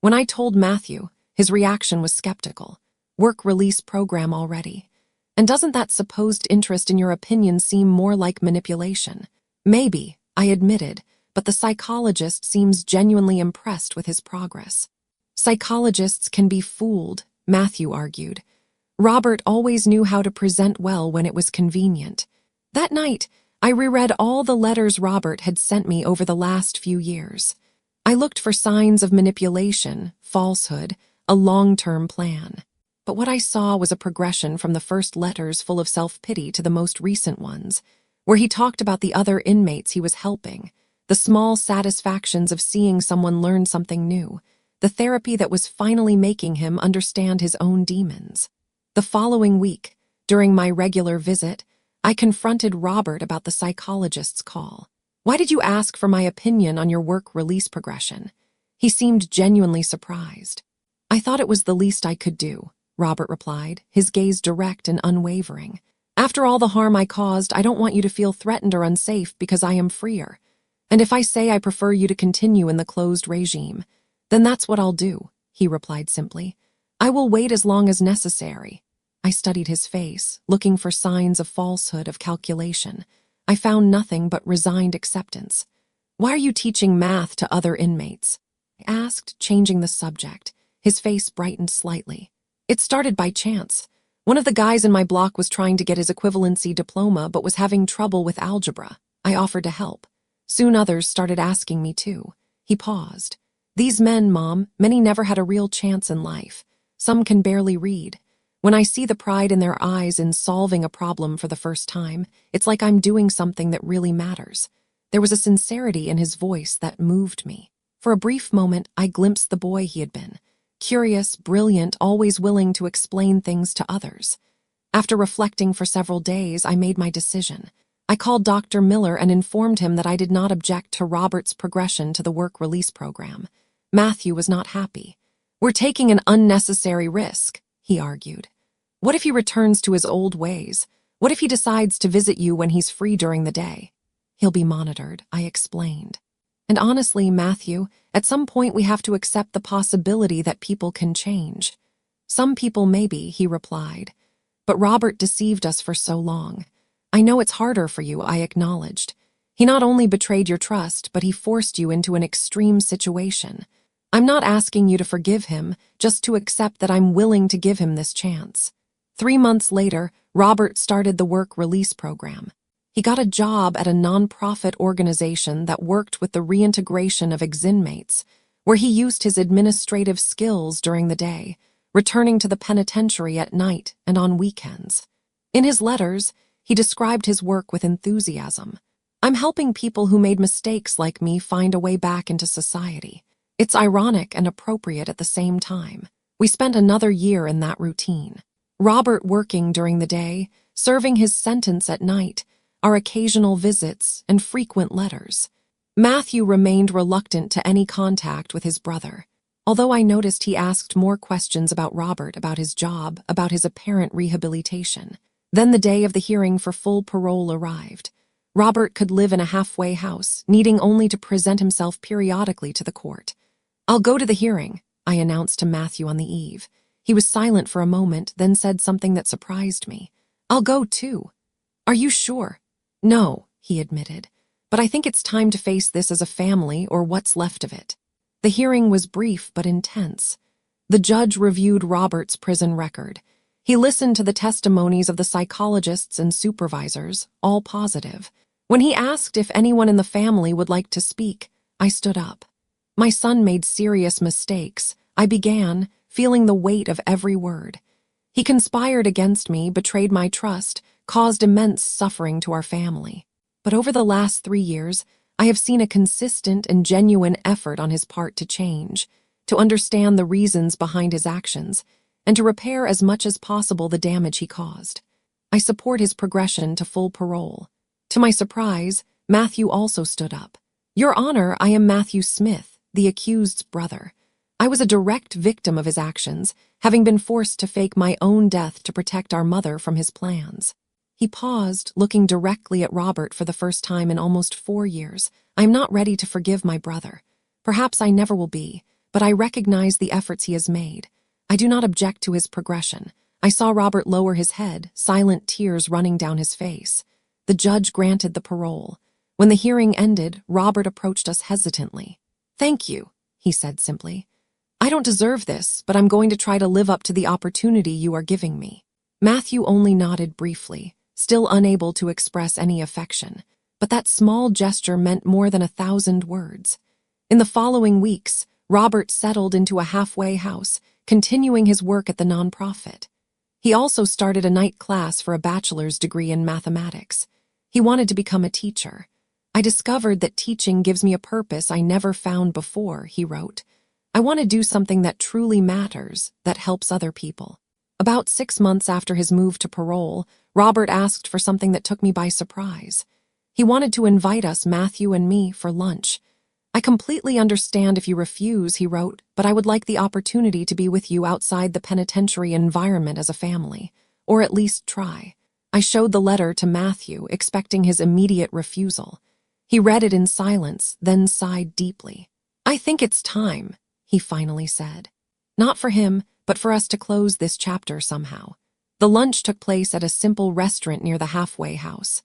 When I told Matthew, his reaction was skeptical. "Work release program already? And doesn't that supposed interest in your opinion seem more like manipulation?" "Maybe," I admitted, "but the psychologist seems genuinely impressed with his progress." "Psychologists can be fooled," Matthew argued. "Robert always knew how to present well when it was convenient." That night, I reread all the letters Robert had sent me over the last few years. I looked for signs of manipulation, falsehood, a long-term plan. But what I saw was a progression from the first letters full of self-pity to the most recent ones, where he talked about the other inmates he was helping, the small satisfactions of seeing someone learn something new, the therapy that was finally making him understand his own demons. The following week, during my regular visit, I confronted Robert about the psychologist's call. "Why did you ask for my opinion on your work release progression?" He seemed genuinely surprised. "I thought it was the least I could do," Robert replied, his gaze direct and unwavering. "After all the harm I caused, I don't want you to feel threatened or unsafe because I am freer. And if I say I prefer you to continue in the closed regime, then that's what I'll do," he replied simply. "I will wait as long as necessary." I studied his face, looking for signs of falsehood, of calculation. I found nothing but resigned acceptance. "Why are you teaching math to other inmates?" I asked, changing the subject. His face brightened slightly. "It started by chance. One of the guys in my block was trying to get his equivalency diploma but was having trouble with algebra. I offered to help. Soon others started asking me too." He paused. "These men, Mom, many never had a real chance in life. Some can barely read. When I see the pride in their eyes in solving a problem for the first time, it's like I'm doing something that really matters." There was a sincerity in his voice that moved me. For a brief moment, I glimpsed the boy he had been. Curious, brilliant, always willing to explain things to others. After reflecting for several days, I made my decision. I called Dr. Miller and informed him that I did not object to Robert's progression to the work release program. Matthew was not happy. "We're taking an unnecessary risk," he argued. What if he returns to his old ways? What if he decides to visit you when he's free during the day? He'll be monitored, I explained. And honestly, Matthew, at some point we have to accept the possibility that people can change. Some people maybe, he replied. But Robert deceived us for so long. I know it's harder for you, I acknowledged. He not only betrayed your trust, but he forced you into an extreme situation. I'm not asking you to forgive him, just to accept that I'm willing to give him this chance. 3 months later, Robert started the work release program. He got a job at a nonprofit organization that worked with the reintegration of ex-inmates, where he used his administrative skills during the day, returning to the penitentiary at night and on weekends. In his letters, he described his work with enthusiasm. I'm helping people who made mistakes like me find a way back into society. It's ironic and appropriate at the same time. We spent another year in that routine. Robert working during the day, serving his sentence at night, our occasional visits, and frequent letters. Matthew remained reluctant to any contact with his brother, although I noticed he asked more questions about Robert, about his job, about his apparent rehabilitation. Then the day of the hearing for full parole arrived. Robert could live in a halfway house, needing only to present himself periodically to the court. I'll go to the hearing, I announced to Matthew on the eve. He was silent for a moment, then said something that surprised me. I'll go too. Are you sure? No, he admitted, but I think it's time to face this as a family or what's left of it. The hearing was brief but intense. The judge reviewed Robert's prison record. He listened to the testimonies of the psychologists and supervisors, all positive. When he asked if anyone in the family would like to speak, I stood up. My son made serious mistakes, I began, feeling the weight of every word. He conspired against me, betrayed my trust, caused immense suffering to our family. But over the last 3 years, I have seen a consistent and genuine effort on his part to change, to understand the reasons behind his actions, and to repair as much as possible the damage he caused. I support his progression to full parole. To my surprise, Matthew also stood up. Your Honor, I am Matthew Smith, the accused's brother. I was a direct victim of his actions, having been forced to fake my own death to protect our mother from his plans. He paused, looking directly at Robert for the first time in almost 4 years. I am not ready to forgive my brother. Perhaps I never will be, but I recognize the efforts he has made. I do not object to his progression. I saw Robert lower his head, silent tears running down his face. The judge granted the parole. When the hearing ended, Robert approached us hesitantly. Thank you, he said simply. I don't deserve this, but I'm going to try to live up to the opportunity you are giving me. Matthew only nodded briefly, still unable to express any affection, but that small gesture meant more than 1,000 words. In the following weeks, Robert settled into a halfway house, continuing his work at the nonprofit. He also started a night class for a bachelor's degree in mathematics. He wanted to become a teacher. I discovered that teaching gives me a purpose I never found before, he wrote. I want to do something that truly matters, that helps other people. About 6 months after his move to parole, Robert asked for something that took me by surprise. He wanted to invite us, Matthew and me, for lunch. I completely understand if you refuse, he wrote, but I would like the opportunity to be with you outside the penitentiary environment as a family, or at least try. I showed the letter to Matthew, expecting his immediate refusal. He read it in silence, then sighed deeply. I think it's time, he finally said. Not for him, but for us to close this chapter somehow. The lunch took place at a simple restaurant near the halfway house.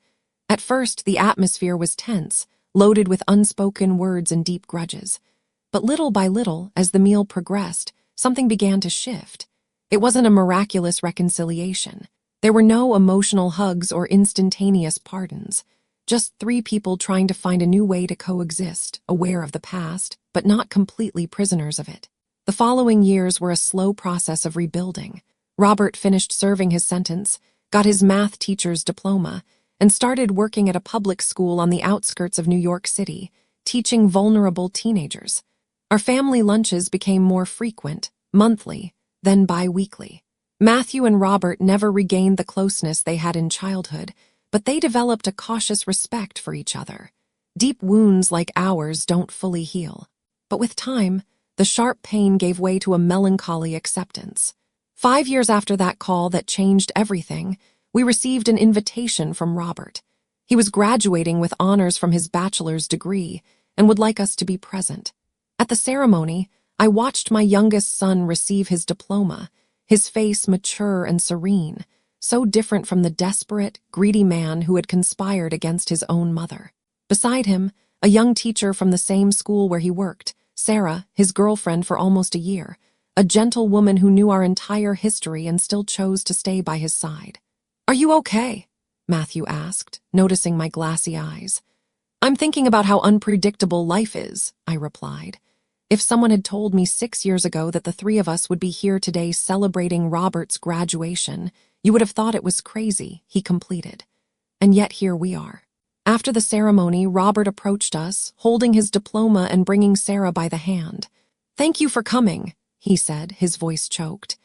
At first, the atmosphere was tense, loaded with unspoken words and deep grudges. But little by little, as the meal progressed, something began to shift. It wasn't a miraculous reconciliation. There were no emotional hugs or instantaneous pardons. Just 3 people trying to find a new way to coexist, aware of the past, but not completely prisoners of it. The following years were a slow process of rebuilding. Robert finished serving his sentence, got his math teacher's diploma, and started working at a public school on the outskirts of New York City, teaching vulnerable teenagers. Our family lunches became more frequent, monthly, then bi-weekly. Matthew and Robert never regained the closeness they had in childhood, but they developed a cautious respect for each other. Deep wounds like ours don't fully heal. But with time, the sharp pain gave way to a melancholy acceptance. 5 years after that call that changed everything, we received an invitation from Robert. He was graduating with honors from his bachelor's degree and would like us to be present. At the ceremony, I watched my youngest son receive his diploma, his face mature and serene, so different from the desperate, greedy man who had conspired against his own mother. Beside him, a young teacher from the same school where he worked, Sarah, his girlfriend for almost a year, a gentle woman who knew our entire history and still chose to stay by his side. "Are you okay?" Matthew asked, noticing my glassy eyes. "I'm thinking about how unpredictable life is," I replied. If someone had told me 6 years ago that the three of us would be here today celebrating Robert's graduation, you would have thought it was crazy, he completed. And yet here we are. After the ceremony, Robert approached us, holding his diploma and bringing Sarah by the hand. "Thank you for coming," he said, his voice choked.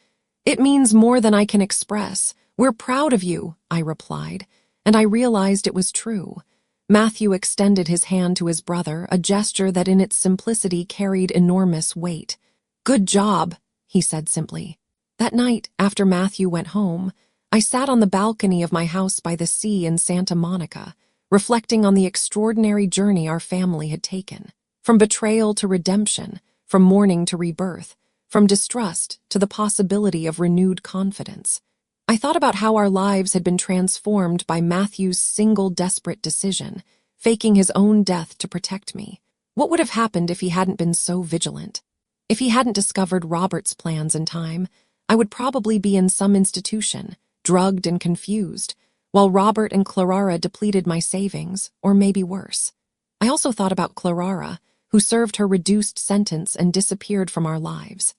"It means more than I can express. We're proud of you," I replied, and I realized it was true. Matthew extended his hand to his brother, a gesture that in its simplicity carried enormous weight. "Good job," he said simply. That night, after Matthew went home, I sat on the balcony of my house by the sea in Santa Monica, reflecting on the extraordinary journey our family had taken. From betrayal to redemption, from mourning to rebirth, from distrust to the possibility of renewed confidence. I thought about how our lives had been transformed by Matthew's single desperate decision, faking his own death to protect me. What would have happened if he hadn't been so vigilant? If he hadn't discovered Robert's plans in time, I would probably be in some institution, drugged and confused, while Robert and Clara depleted my savings, or maybe worse. I also thought about Clara, who served her reduced sentence and disappeared from our lives.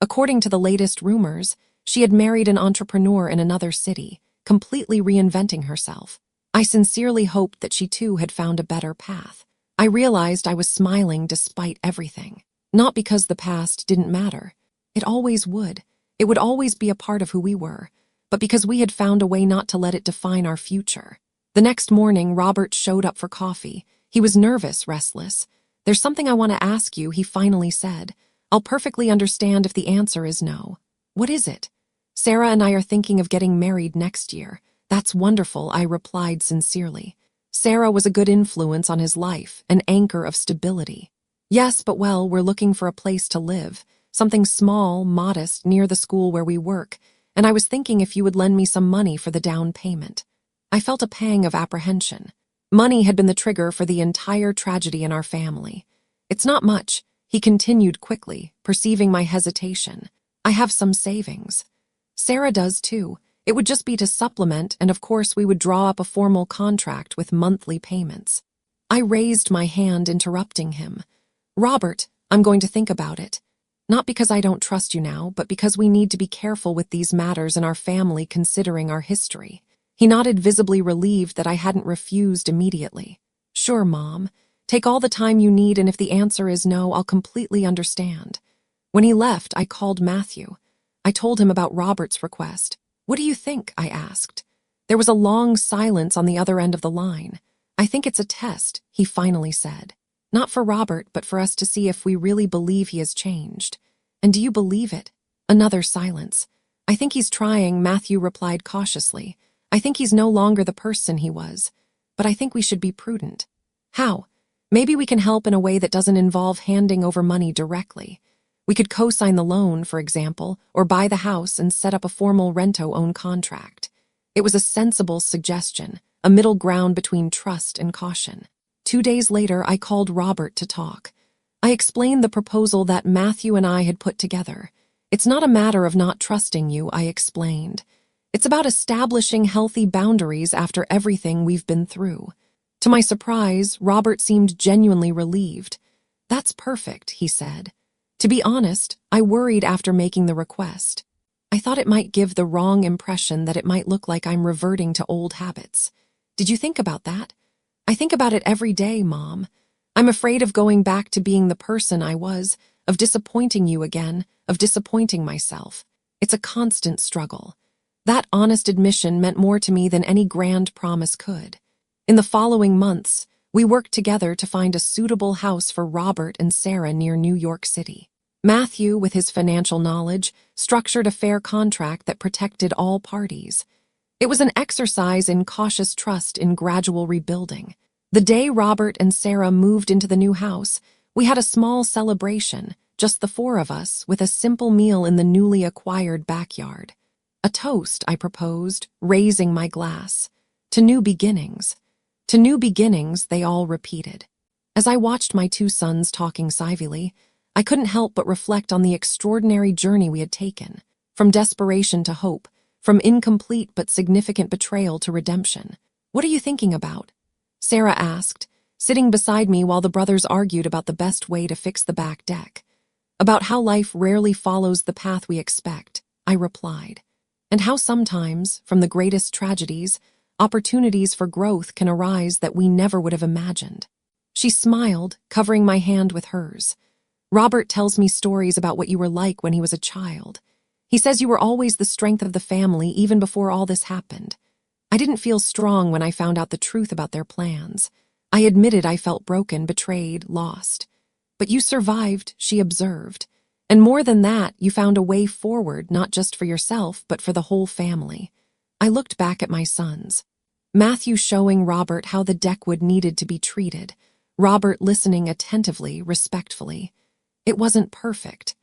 According to the latest rumors, she had married an entrepreneur in another city, completely reinventing herself. I sincerely hoped that she too had found a better path. I realized I was smiling despite everything. Not because the past didn't matter. It always would. It would always be a part of who we were, but because we had found a way not to let it define our future. The next morning, Robert showed up for coffee. He was nervous, restless. "There's something I want to ask you," he finally said. "I'll perfectly understand if the answer is no." "What is it?" "Sarah and I are thinking of getting married next year." "That's wonderful," I replied sincerely. Sarah was a good influence on his life, an anchor of stability. "Yes, but well, we're looking for a place to live, something small, modest, near the school where we work, and I was thinking if you would lend me some money for the down payment." I felt a pang of apprehension. Money had been the trigger for the entire tragedy in our family. "It's not much," he continued quickly, perceiving my hesitation. "I have some savings. Sarah does too. It would just be to supplement, and of course we would draw up a formal contract with monthly payments." I raised my hand, interrupting him. "Robert, I'm going to think about it. Not because I don't trust you now, but because we need to be careful with these matters in our family considering our history." He nodded, visibly relieved that I hadn't refused immediately. "Sure, Mom. Take all the time you need, and if the answer is no, I'll completely understand." When he left, I called Matthew. I told him about Robert's request. "What do you think?" I asked. There was a long silence on the other end of the line. "I think it's a test," he finally said. "Not for Robert, but for us to see if we really believe he has changed." "And do you believe it?" Another silence. "I think he's trying," Matthew replied cautiously. "I think he's no longer the person he was. But I think we should be prudent." "How?" "Maybe we can help in a way that doesn't involve handing over money directly. We could co-sign the loan, for example, or buy the house and set up a formal rento-own contract." It was a sensible suggestion, a middle ground between trust and caution. 2 days later, I called Robert to talk. I explained the proposal that Matthew and I had put together. "It's not a matter of not trusting you," I explained. "It's about establishing healthy boundaries after everything we've been through." To my surprise, Robert seemed genuinely relieved. "That's perfect," he said. To be honest, I worried after making the request. I thought it might give the wrong impression, that it might look like I'm reverting to old habits. Did you think about that? "I think about it every day, Mom. I'm afraid of going back to being the person I was, of disappointing you again, of disappointing myself. It's a constant struggle." That honest admission meant more to me than any grand promise could. In the following months, we worked together to find a suitable house for Robert and Sarah near New York City. Matthew, with his financial knowledge, structured a fair contract that protected all parties. It was an exercise in cautious trust in gradual rebuilding. The day Robert and Sarah moved into the new house, we had a small celebration, just the four of us, with a simple meal in the newly acquired backyard. A toast, I proposed, raising my glass. To new beginnings. To new beginnings, they all repeated. As I watched my two sons talking sivily, I couldn't help but reflect on the extraordinary journey we had taken, from desperation to hope, from incomplete but significant betrayal to redemption. "What are you thinking about?" Sarah asked, sitting beside me while the brothers argued about the best way to fix the back deck. "About how life rarely follows the path we expect," I replied, "and how sometimes, from the greatest tragedies, opportunities for growth can arise that we never would have imagined." She smiled, covering my hand with hers. "Robert tells me stories about what you were like when he was a child. He says you were always the strength of the family even before all this happened. I didn't feel strong when I found out the truth about their plans. I admitted I felt broken, betrayed, lost. But you survived," she observed. "And more than that, you found a way forward, not just for yourself, but for the whole family." I looked back at my sons. Matthew showing Robert how the deckwood needed to be treated. Robert listening attentively, respectfully. It wasn't perfect.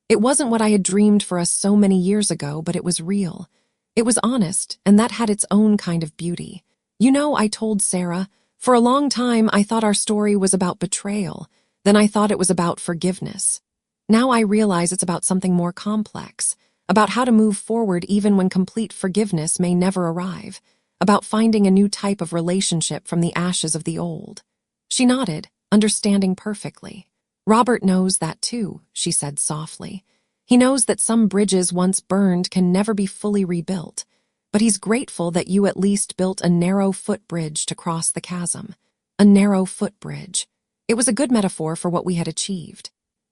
It wasn't what I had dreamed for us so many years ago, but it was real. It was honest, and that had its own kind of beauty. "You know," I told Sarah, "for a long time I thought our story was about betrayal. Then I thought it was about forgiveness. Now I realize it's about something more complex, about how to move forward even when complete forgiveness may never arrive, about finding a new type of relationship from the ashes of the old." She nodded, understanding perfectly. "Robert knows that too," she said softly. "He knows that some bridges once burned can never be fully rebuilt, but he's grateful that you at least built a narrow footbridge to cross the chasm. A narrow footbridge. It was a good metaphor for what we had achieved.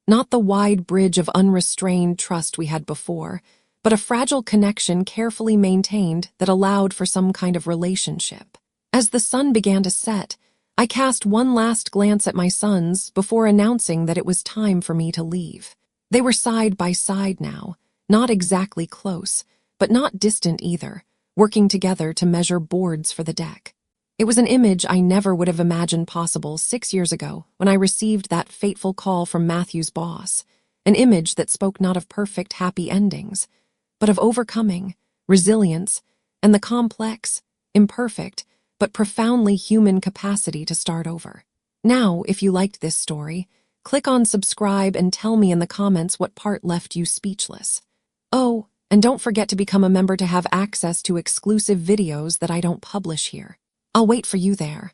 Not the wide bridge of unrestrained trust we had before, but a fragile connection carefully maintained that allowed for some kind of relationship." As the sun began to set, I cast one last glance at my sons before announcing that it was time for me to leave. They were side by side now, not exactly close, but not distant either, working together to measure boards for the deck. It was an image I never would have imagined possible 6 years ago when I received that fateful call from Matthew's boss, an image that spoke not of perfect, happy endings, but of overcoming, resilience, and the complex, imperfect, but profoundly human capacity to start over. Now, if you liked this story, click on subscribe and tell me in the comments what part left you speechless. Oh, and don't forget to become a member to have access to exclusive videos that I don't publish here. I'll wait for you there.